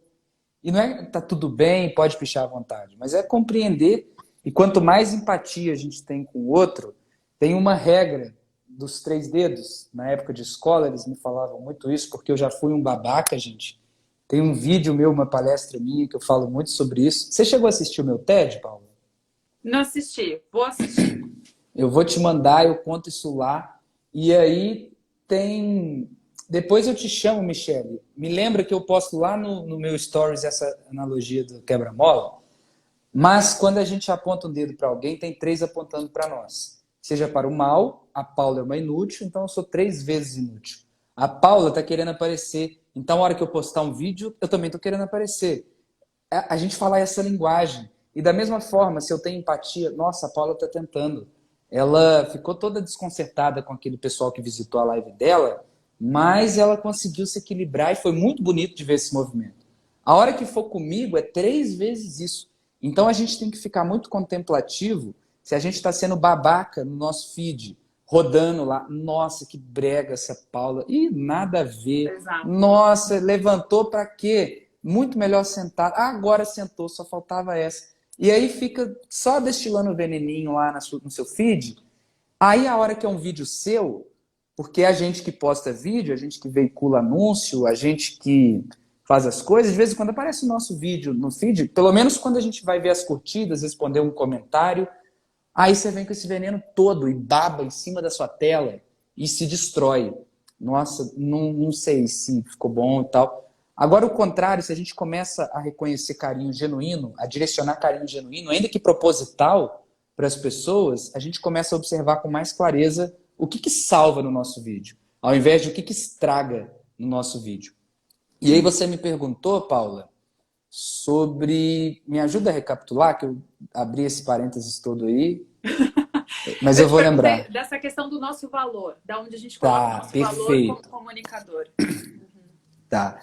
E não é que tá tudo bem, pode pichar à vontade, mas é compreender, e quanto mais empatia a gente tem com o outro, tem uma regra dos 3 dedos. Na época de escola, eles me falavam muito isso, porque eu já fui um babaca, gente. Tem um vídeo meu, uma palestra minha, que eu falo muito sobre isso. Você chegou a assistir o meu TED, Paulo? Não assisti, vou assistir. Eu vou te mandar, eu conto isso lá. E aí tem... Depois eu te chamo, Michele. Me lembra que eu posto lá no meu stories essa analogia do quebra-mola. Mas quando a gente aponta um dedo para alguém, tem 3 apontando para nós. Seja para o mal, a Paula é uma inútil, então eu sou 3 vezes inútil. A Paula está querendo aparecer, então a hora que eu postar um vídeo, eu também estou querendo aparecer. A gente fala essa linguagem. E da mesma forma, se eu tenho empatia, nossa, a Paula está tentando. Ela ficou toda desconcertada com aquele pessoal que visitou a live dela, mas ela conseguiu se equilibrar e foi muito bonito de ver esse movimento. A hora que for comigo é 3 vezes isso. Então a gente tem que ficar muito contemplativo se a gente está sendo babaca no nosso feed, rodando lá. Nossa, que brega essa Paula. Ih, nada a ver. Exato. Nossa, levantou para quê? Muito melhor sentar. Ah, agora sentou, só faltava essa. E aí fica só destilando veneninho lá no seu feed. Aí a hora que é um vídeo seu, porque a gente que posta vídeo, a gente que veicula anúncio, a gente que faz as coisas, de vez em quando aparece o nosso vídeo no feed, pelo menos quando a gente vai ver as curtidas, responder um comentário, aí você vem com esse veneno todo e baba em cima da sua tela e se destrói. Nossa, não sei se ficou bom e tal. Agora, o contrário, se a gente começa a reconhecer carinho genuíno, a direcionar carinho genuíno, ainda que proposital, para as pessoas, a gente começa a observar com mais clareza o que salva no nosso vídeo, ao invés de o que estraga no nosso vídeo. E aí você me perguntou, Paula, sobre... Me ajuda a recapitular, que eu abri esse parênteses todo aí, mas eu vou lembrar. Dessa questão do nosso valor, da onde a gente coloca o nosso perfeito. valor como comunicador. Tá.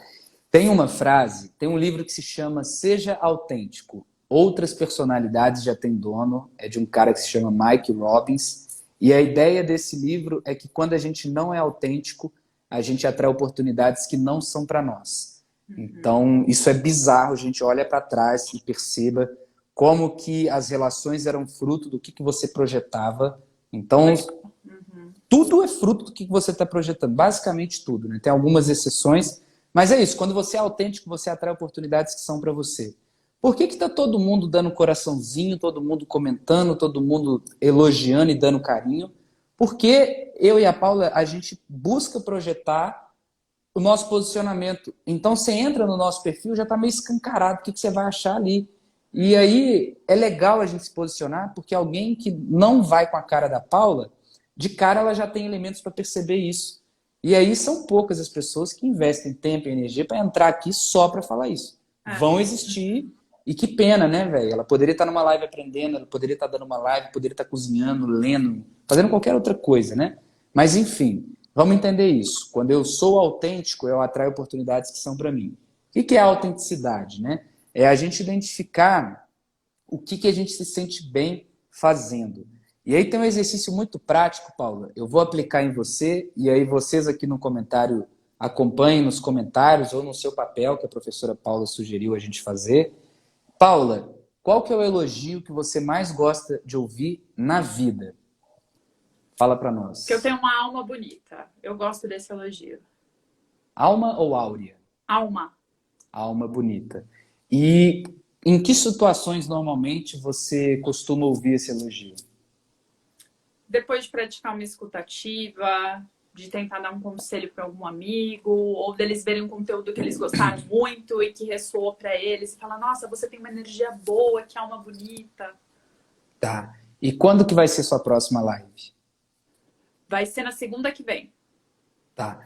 Tem uma frase, tem um livro que se chama Seja Autêntico. Outras personalidades já têm dono, é de um cara que se chama Mike Robbins. E a ideia desse livro é que quando a gente não é autêntico, a gente atrai oportunidades que não são para nós. Então, isso é bizarro, a gente olha para trás e perceba como que as relações eram fruto do que você projetava. Então, tudo é fruto do que você está projetando, basicamente tudo, né? Tem algumas exceções, mas é isso, quando você é autêntico, você atrai oportunidades que são para você. Por que está todo mundo dando coraçãozinho, todo mundo comentando, todo mundo elogiando e dando carinho? Porque eu e a Paula, a gente busca projetar o nosso posicionamento. Então, você entra no nosso perfil, já está meio escancarado o que você vai achar ali. E aí, é legal a gente se posicionar, porque alguém que não vai com a cara da Paula, de cara ela já tem elementos para perceber isso. E aí são poucas as pessoas que investem tempo e energia para entrar aqui só para falar isso. Vão existir, e que pena, né, velho? Ela poderia estar numa live aprendendo, ela poderia estar dando uma live, poderia estar cozinhando, lendo, fazendo qualquer outra coisa, né? Mas, enfim, vamos entender isso. Quando eu sou autêntico, eu atraio oportunidades que são para mim. O que é a autenticidade, né? É a gente identificar o que a gente se sente bem fazendo. E aí tem um exercício muito prático, Paula. Eu vou aplicar em você, e aí vocês aqui no comentário acompanhem nos comentários ou no seu papel, que a professora Paula sugeriu a gente fazer. Paula, qual que é o elogio que você mais gosta de ouvir na vida? Fala para Que eu nós. tenho uma alma bonita. Eu gosto desse elogio. Alma ou áurea? Alma. Alma bonita. E em que situações normalmente você costuma ouvir esse elogio? Depois de praticar uma escutativa, de tentar dar um conselho para algum amigo, ou deles verem um conteúdo que eles gostaram muito e que ressoou para eles, e falar, nossa, você tem uma energia boa, que alma bonita. Tá. E quando que vai ser sua próxima live? Vai ser na segunda que vem. Tá.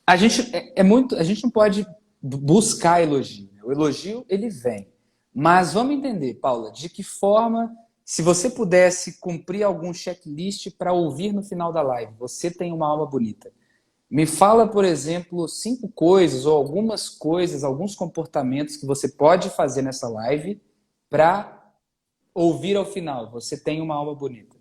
A gente a gente não pode buscar elogio, né? O elogio ele vem. Mas vamos entender, Paula, de que forma, se você pudesse cumprir algum checklist para ouvir no final da live, você tem uma alma bonita. Me fala, por exemplo, 5 coisas ou algumas coisas, alguns comportamentos que você pode fazer nessa live para ouvir ao final. Você tem uma alma bonita.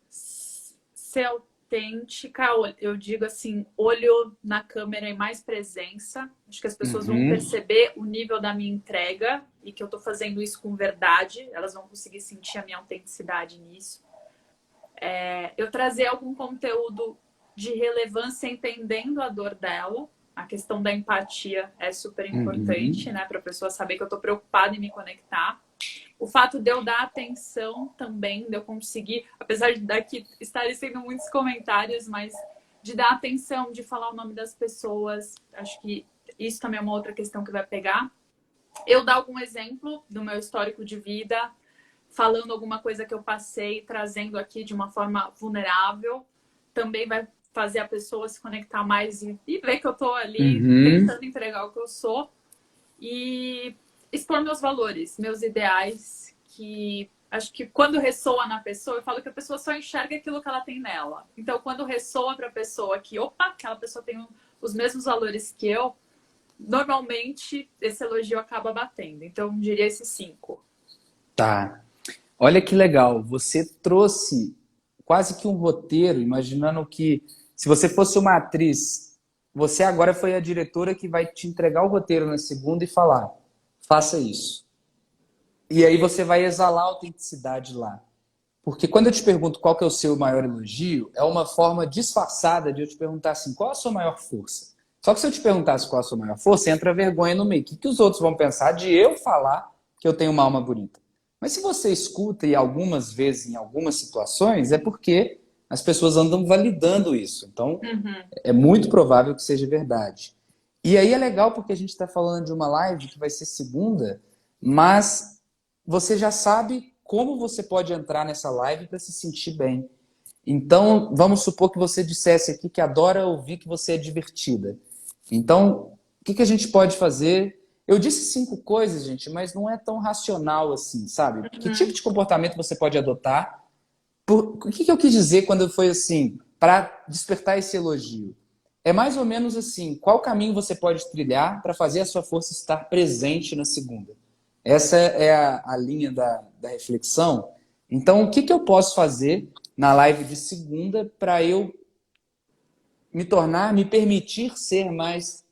Ser autêntica, eu digo assim, olho na câmera e mais presença. Acho que as pessoas vão Uhum. perceber o nível da minha entrega e que eu tô fazendo isso com verdade. Elas vão conseguir sentir a minha autenticidade nisso. Eu trazer algum conteúdo de relevância entendendo a dor dela. A questão da empatia é super importante, né? Para a pessoa saber que eu tô preocupada em me conectar. O fato de eu dar atenção também, de eu conseguir, apesar de daqui estarem sendo muitos comentários, mas de dar atenção, de falar o nome das pessoas, acho que isso também é uma outra questão que vai pegar. Eu dar algum exemplo do meu histórico de vida, falando alguma coisa que eu passei, trazendo aqui de uma forma vulnerável, também vai fazer a pessoa se conectar mais e ver que eu tô ali Uhum. tentando entregar o que eu sou. E expor meus valores, meus ideais, que acho que quando ressoa na pessoa, eu falo que a pessoa só enxerga aquilo que ela tem nela. Então, quando ressoa para a pessoa que, opa, aquela pessoa tem os mesmos valores que eu, normalmente esse elogio acaba batendo. Então, eu diria esses 5. Tá. Olha que legal. Você trouxe quase que um roteiro, imaginando que se você fosse uma atriz, você agora foi a diretora que vai te entregar o roteiro na segunda e falar: faça isso. E aí você vai exalar a autenticidade lá. Porque quando eu te pergunto qual que é o seu maior elogio, é uma forma disfarçada de eu te perguntar assim, qual a sua maior força? Só que se eu te perguntasse qual a sua maior força, entra a vergonha no meio. O que os outros vão pensar de eu falar que eu tenho uma alma bonita? Mas se você escuta e algumas vezes, em algumas situações, é porque as pessoas andam validando isso. Então, é muito provável que seja verdade. E aí é legal porque a gente está falando de uma live que vai ser segunda, mas você já sabe como você pode entrar nessa live para se sentir bem. Então, vamos supor que você dissesse aqui que adora ouvir que você é divertida. Então, o que a gente pode fazer? Eu disse 5 coisas, gente, mas não é tão racional assim, sabe? Que tipo de comportamento você pode adotar? O que eu quis dizer quando foi assim, para despertar esse elogio? É mais ou menos assim, qual caminho você pode trilhar para fazer a sua força estar presente na segunda? Essa é a linha da reflexão. Então, o que eu posso fazer na live de segunda para eu me permitir ser mais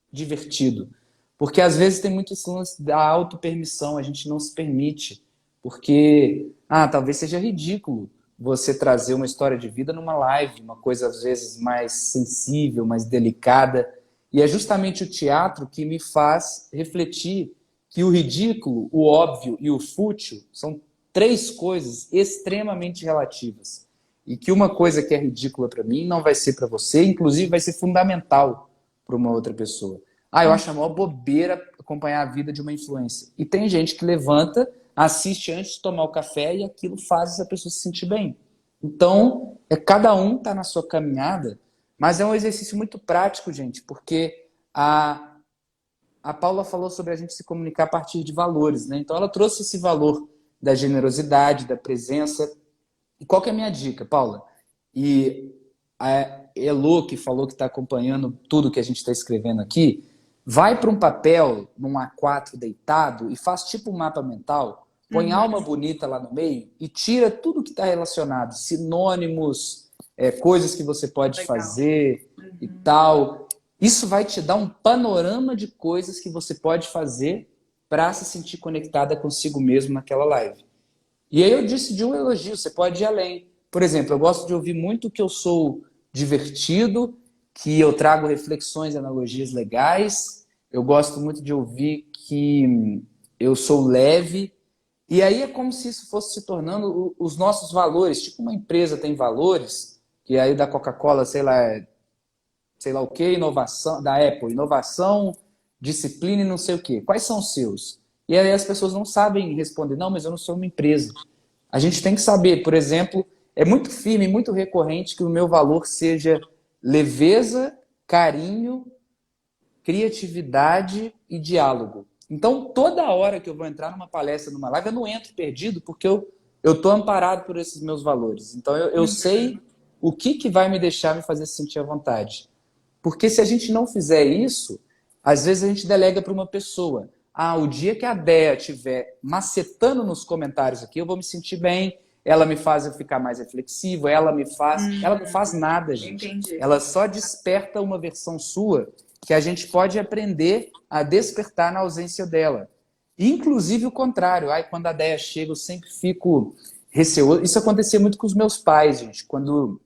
divertido? Porque às vezes tem muito esse lance da autopermissão, a gente não se permite. Porque, talvez seja ridículo você trazer uma história de vida numa live, uma coisa às vezes mais sensível, mais delicada. E é justamente o teatro que me faz refletir que o ridículo, o óbvio e o fútil são 3 coisas extremamente relativas. E que uma coisa que é ridícula para mim não vai ser para você, inclusive vai ser fundamental para uma outra pessoa. Eu acho a maior bobeira acompanhar a vida de uma influência. E tem gente que levanta, assiste antes de tomar o café e aquilo faz essa pessoa se sentir bem. Então, cada um está na sua caminhada, mas é um exercício muito prático, gente, porque a Paula falou sobre a gente se comunicar a partir de valores, né? Então ela trouxe esse valor da generosidade, da presença. E qual que é a minha dica, Paula? E a Elo, que falou que está acompanhando tudo que a gente está escrevendo aqui, vai para um papel, num A4 deitado, e faz tipo um mapa mental põe alma bonita lá no meio e tira tudo que está relacionado, sinônimos, coisas que você pode Legal. fazer e tal. Isso vai te dar um panorama de coisas que você pode fazer para se sentir conectada consigo mesmo naquela live. E aí eu disse de um elogio, você pode ir além. Por exemplo, eu gosto de ouvir muito que eu sou divertido, que eu trago reflexões e analogias legais. Eu gosto muito de ouvir que eu sou leve. E aí é como se isso fosse se tornando os nossos valores. Tipo uma empresa tem valores, que aí da Coca-Cola, sei lá o que, inovação, da Apple, inovação, disciplina e não sei o quê. Quais são os seus? E aí as pessoas não sabem responder, não, mas eu não sou uma empresa. A gente tem que saber, por exemplo, é muito firme, muito recorrente que o meu valor seja leveza, carinho, criatividade e diálogo. Então, toda hora que eu vou entrar numa palestra, numa live, eu não entro perdido porque eu estou amparado por esses meus valores. Então, eu sei o que vai me deixar me fazer sentir à vontade. Porque se a gente não fizer isso, às vezes a gente delega para uma pessoa. Ah, o dia que a Dea estiver macetando nos comentários aqui, eu vou me sentir bem, ela me faz eu ficar mais reflexivo, ela me faz... Ela não faz nada, gente. Entendi. Ela só desperta uma versão sua que a gente pode aprender a despertar na ausência dela. Inclusive o contrário. Ai, quando a Dea chega, eu sempre fico receoso. Isso acontecia muito com os meus pais, gente. Quando,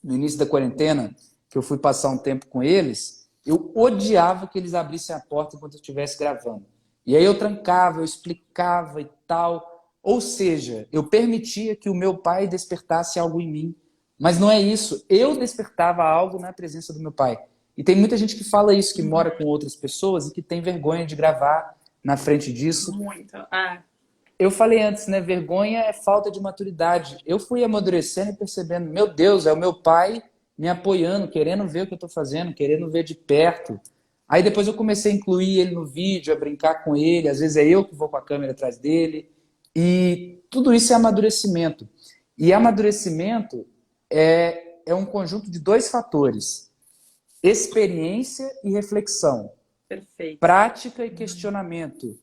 no início da quarentena, que eu fui passar um tempo com eles, eu odiava que eles abrissem a porta enquanto eu estivesse gravando. E aí eu trancava, eu explicava e tal. Ou seja, eu permitia que o meu pai despertasse algo em mim. Mas não é isso. Eu despertava algo na presença do meu pai. E tem muita gente que fala isso, que mora com outras pessoas e que tem vergonha de gravar na frente disso. Muito. Eu falei antes, né? Vergonha é falta de maturidade. Eu fui amadurecendo e percebendo, meu Deus, é o meu pai me apoiando, querendo ver o que eu estou fazendo, querendo ver de perto. Aí depois eu comecei a incluir ele no vídeo, a brincar com ele. Às vezes é eu que vou com a câmera atrás dele. E tudo isso é amadurecimento. E amadurecimento é um conjunto de dois fatores: experiência e reflexão. Perfeito. Prática e questionamento.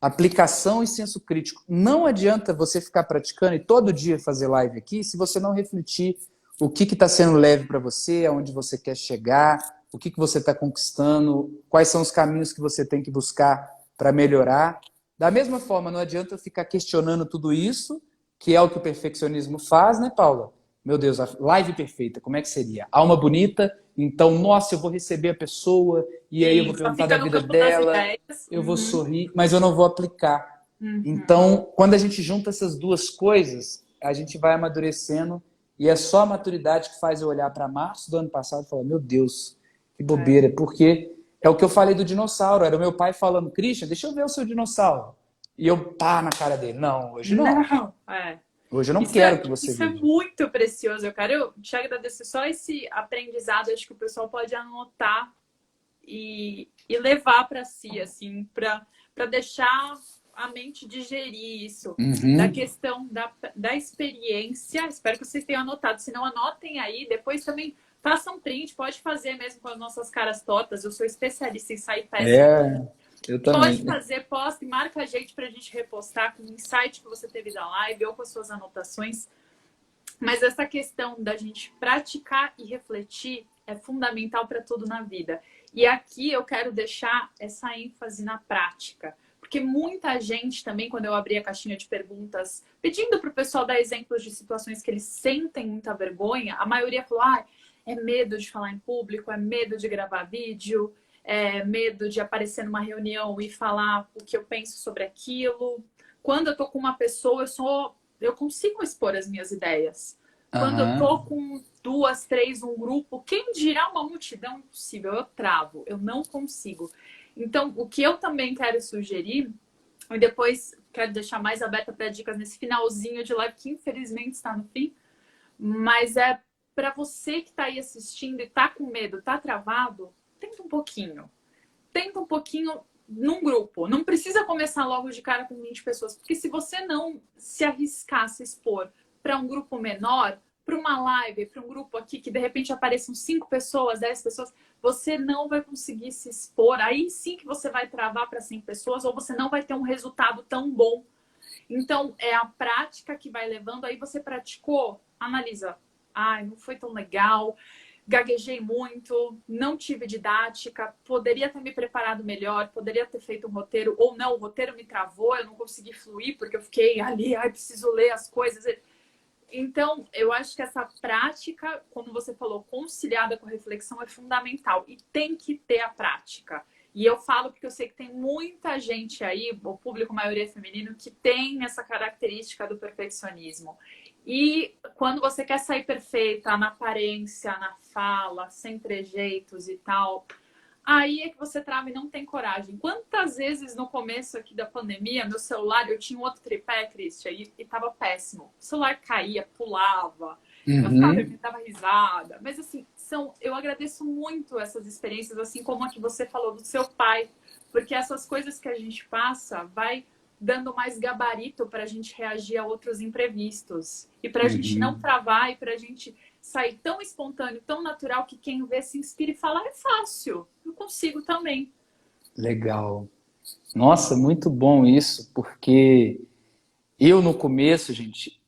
Aplicação e senso crítico. Não adianta você ficar praticando e todo dia fazer live aqui se você não refletir o que está sendo leve para você, aonde você quer chegar, o que você está conquistando, quais são os caminhos que você tem que buscar para melhorar. Da mesma forma, não adianta eu ficar questionando tudo isso, que é o que o perfeccionismo faz, né, Paula? Meu Deus, a live perfeita, como é que seria? Alma bonita, então, nossa, eu vou receber a pessoa, e aí eu vou perguntar da vida dela, eu vou sorrir, mas eu não vou aplicar. Então, quando a gente junta essas duas coisas, a gente vai amadurecendo, e é só a maturidade que faz eu olhar para março do ano passado e falar, meu Deus, que bobeira, porque é o que eu falei do dinossauro, era o meu pai falando, Christian, deixa eu ver o seu dinossauro. E eu pá na cara dele, não, hoje não. Hoje eu não quero que você Isso é veja. muito precioso. Eu quero te agradecer só esse aprendizado. Acho que o pessoal pode anotar e levar para si, assim, para deixar a mente digerir isso. Da questão da experiência. Espero que vocês tenham anotado. Se não, anotem aí. Depois também façam um print. Pode fazer mesmo com as nossas caras tortas. Eu sou especialista em sair péssimo. Eu também. Pode fazer, posta e marca a gente pra gente repostar com o insight que você teve da live ou com as suas anotações. Mas essa questão da gente praticar e refletir é fundamental para tudo na vida. E aqui eu quero deixar essa ênfase na prática. Porque muita gente também, quando eu abri a caixinha de perguntas, pedindo para o pessoal dar exemplos de situações que eles sentem muita vergonha, a maioria falou, é medo de falar em público, é medo de gravar vídeo, é medo de aparecer numa reunião e falar o que eu penso sobre aquilo. Quando eu tô com uma pessoa, eu consigo expor as minhas ideias. Quando eu tô com 2, 3, um grupo, quem dirá uma multidão, impossível, eu travo, eu não consigo. Então, o que eu também quero sugerir, e depois quero deixar mais aberta para dicas nesse finalzinho de live, que infelizmente está no fim, mas é para você que está aí assistindo e está com medo, está travado, tenta um pouquinho. Tenta um pouquinho num grupo. Não precisa começar logo de cara com 20 pessoas, porque se você não se arriscar, se expor para um grupo menor, para uma live, para um grupo aqui que de repente apareçam 5 pessoas, 10 pessoas, você não vai conseguir se expor. Aí sim que você vai travar para 100 pessoas ou você não vai ter um resultado tão bom. Então, é a prática que vai levando. Aí você praticou, analisa. Ai, não foi tão legal, gaguejei muito, não tive didática, poderia ter me preparado melhor, poderia ter feito um roteiro, ou não, o roteiro me travou, eu não consegui fluir, porque eu fiquei ali, ai, preciso ler as coisas. Então, eu acho que essa prática, como você falou, conciliada com a reflexão é fundamental. E tem que ter a prática. E eu falo porque eu sei que tem muita gente aí, o público maioria feminino, que tem essa característica do perfeccionismo. E quando você quer sair perfeita na aparência, na fala, sem trejeitos e tal, aí é que você trava e não tem coragem. Quantas vezes no começo aqui da pandemia, meu celular, eu tinha um outro tripé, Christian, e tava péssimo. O celular caía, pulava, eu dava risada. Mas assim, eu agradeço muito essas experiências, assim como a que você falou do seu pai, porque essas coisas que a gente passa vai dando mais gabarito para a gente reagir a outros imprevistos. E para a gente não travar e para a gente sair tão espontâneo, tão natural, que quem vê se inspira e fala, é fácil, eu consigo também. Legal. Nossa, muito bom isso, porque eu no começo, gente,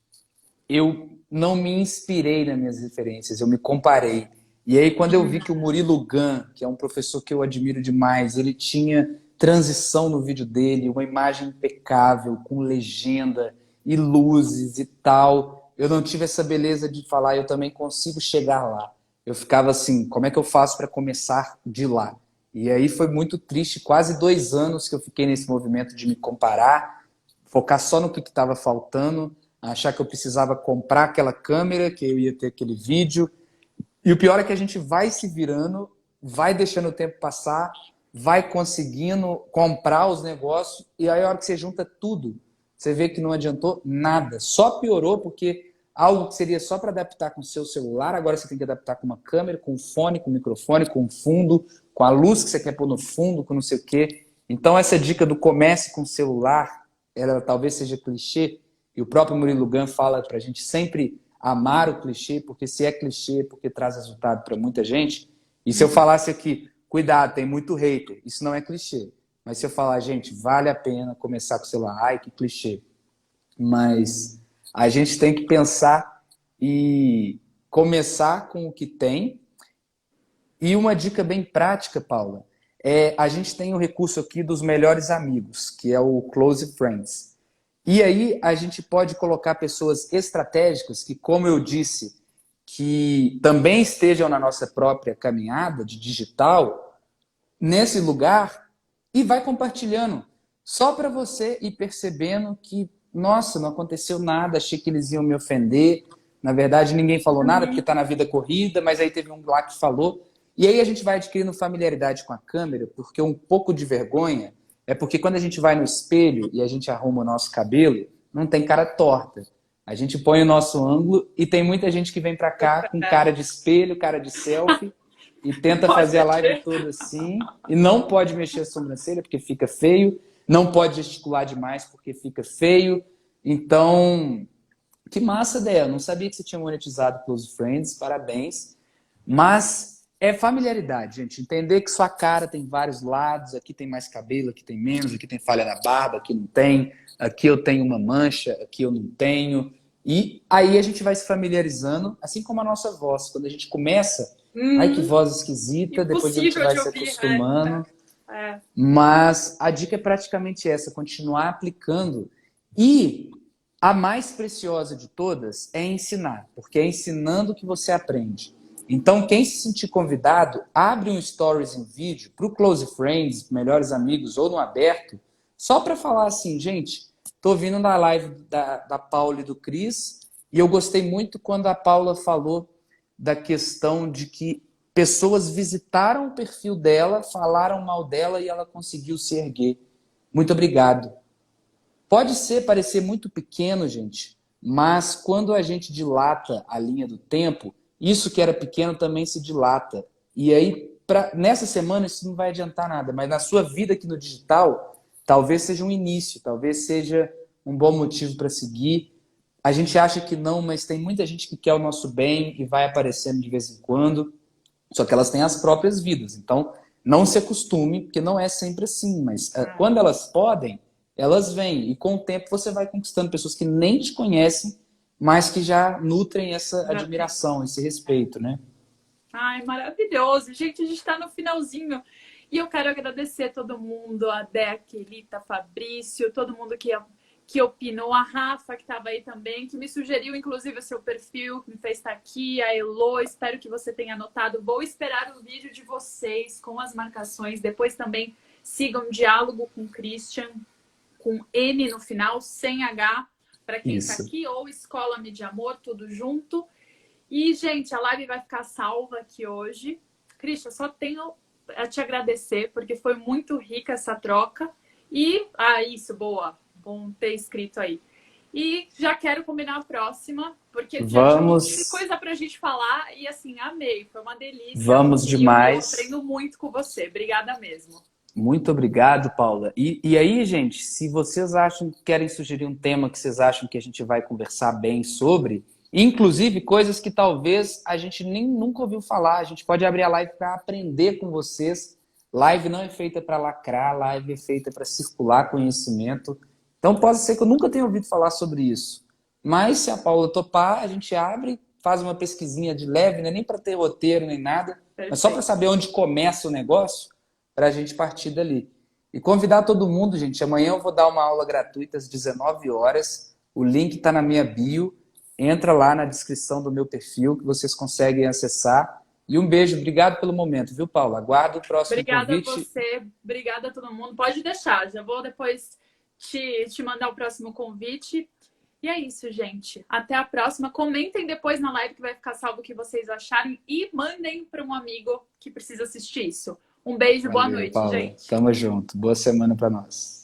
eu não me inspirei nas minhas referências, eu me comparei. E aí quando eu vi que o Murilo Gun, que é um professor que eu admiro demais, ele tinha transição no vídeo dele, uma imagem impecável, com legenda e luzes e tal, eu não tive essa beleza de falar, eu também consigo chegar lá. Eu ficava assim, como é que eu faço para começar de lá? E aí foi muito triste, quase 2 anos que eu fiquei nesse movimento de me comparar, focar só no que estava faltando, achar que eu precisava comprar aquela câmera, que eu ia ter aquele vídeo. E o pior é que a gente vai se virando, vai deixando o tempo passar, vai conseguindo comprar os negócios, e aí a hora que você junta tudo, você vê que não adiantou nada. Só piorou porque algo que seria só para adaptar com o seu celular, agora você tem que adaptar com uma câmera, com um fone, com um microfone, com um fundo, com a luz que você quer pôr no fundo, com não sei o quê. Então essa dica do comece com o celular, ela talvez seja clichê, e o próprio Murilo Gun fala para a gente sempre amar o clichê, porque se é clichê, porque traz resultado para muita gente. E se eu falasse aqui, cuidado, tem muito hater, isso não é clichê. Mas se eu falar, gente, vale a pena começar com o celular, ai, que clichê. Mas a gente tem que pensar e começar com o que tem. E uma dica bem prática, Paula, a gente tem o recurso aqui dos melhores amigos, que é o Close Friends. E aí a gente pode colocar pessoas estratégicas que, como eu disse, que também estejam na nossa própria caminhada de digital, nesse lugar, e vai compartilhando. Só para você ir percebendo que, nossa, não aconteceu nada, achei que eles iam me ofender. Na verdade, ninguém falou nada porque está na vida corrida, mas aí teve um lá que falou. E aí a gente vai adquirindo familiaridade com a câmera, porque um pouco de vergonha é porque quando a gente vai no espelho e a gente arruma o nosso cabelo, não tem cara torta. A gente põe o nosso ângulo e tem muita gente que vem para cá com cara de espelho, cara de selfie e tenta fazer a live toda assim e não pode mexer a sobrancelha porque fica feio, não pode gesticular demais porque fica feio. Então, que massa, Dea. Não sabia que você tinha monetizado Close Friends, parabéns. Mas é familiaridade, gente. Entender que sua cara tem vários lados, aqui tem mais cabelo, aqui tem menos, aqui tem falha na barba, aqui não tem, aqui eu tenho uma mancha, aqui eu não tenho. E aí a gente vai se familiarizando, assim como a nossa voz. Quando a gente começa, ai que voz esquisita, depois a gente vai se acostumando. Mas a dica é praticamente essa, continuar aplicando. E a mais preciosa de todas é ensinar, porque é ensinando que você aprende. Então, quem se sentir convidado, abre um stories em vídeo para o Close Friends, melhores amigos ou no aberto, só para falar assim, gente, estou vindo na live da Paula e do Cris e eu gostei muito quando a Paula falou da questão de que pessoas visitaram o perfil dela, falaram mal dela e ela conseguiu se erguer. Muito obrigado. Pode parecer muito pequeno, gente, mas quando a gente dilata a linha do tempo, isso que era pequeno também se dilata. E aí, nessa semana, isso não vai adiantar nada, mas na sua vida aqui no digital, talvez seja um início, talvez seja um bom motivo para seguir. A gente acha que não, mas tem muita gente que quer o nosso bem e vai aparecendo de vez em quando, só que elas têm as próprias vidas. Então, não se acostume, porque não é sempre assim, mas quando elas podem, elas vêm. E com o tempo você vai conquistando pessoas que nem te conhecem, mas que já nutrem essa Já tem. admiração, esse respeito, né? Ai, maravilhoso. Gente, a gente está no finalzinho. E eu quero agradecer a todo mundo, a Dé, Kelita, Fabrício, todo mundo que opinou, a Rafa, que estava aí também, que me sugeriu, inclusive, o seu perfil, que me fez estar aqui, a Elo, espero que você tenha anotado. Vou esperar o vídeo de vocês com as marcações. Depois também sigam Diálogo com Christian, com N no final, sem H, para quem está Isso. aqui, ou Escola Mídia Amor, tudo junto. E, gente, a live vai ficar salva aqui hoje. Christian, só tenho a te agradecer, porque foi muito rica essa troca. E, isso, boa. Bom ter escrito aí. E já quero combinar a próxima, porque já tinha um monte de Vamos, coisa pra gente falar. E, assim, amei. Foi uma delícia. vamos E eu demais. aprendo muito com você. Obrigada mesmo. Muito obrigado, Paula. E aí, gente, se vocês acham que querem sugerir um tema que vocês acham que a gente vai conversar bem sobre, inclusive coisas que talvez a gente nem nunca ouviu falar, a gente pode abrir a live para aprender com vocês. Live não é feita para lacrar, live é feita para circular conhecimento. Então pode ser que eu nunca tenha ouvido falar sobre isso. Mas se a Paula topar, a gente abre, faz uma pesquisinha de leve, não é nem para ter roteiro nem nada, mas só para Perfeito. saber onde começa o negócio, para a gente partir dali. E convidar todo mundo, gente. Amanhã eu vou dar uma aula gratuita às 19 horas. O link está na minha bio. Entra lá na descrição do meu perfil que vocês conseguem acessar. E um beijo. Obrigado pelo momento, viu, Paula? Aguardo o próximo Obrigada a convite. você, obrigada a todo mundo. Pode deixar, já vou depois te mandar o próximo convite. E é isso, gente. Até a próxima. Comentem depois na live que vai ficar salvo o que vocês acharem e mandem para um amigo que precisa assistir isso. Um beijo, boa Valeu, noite, Paula. gente. Tamo junto. Boa semana para nós.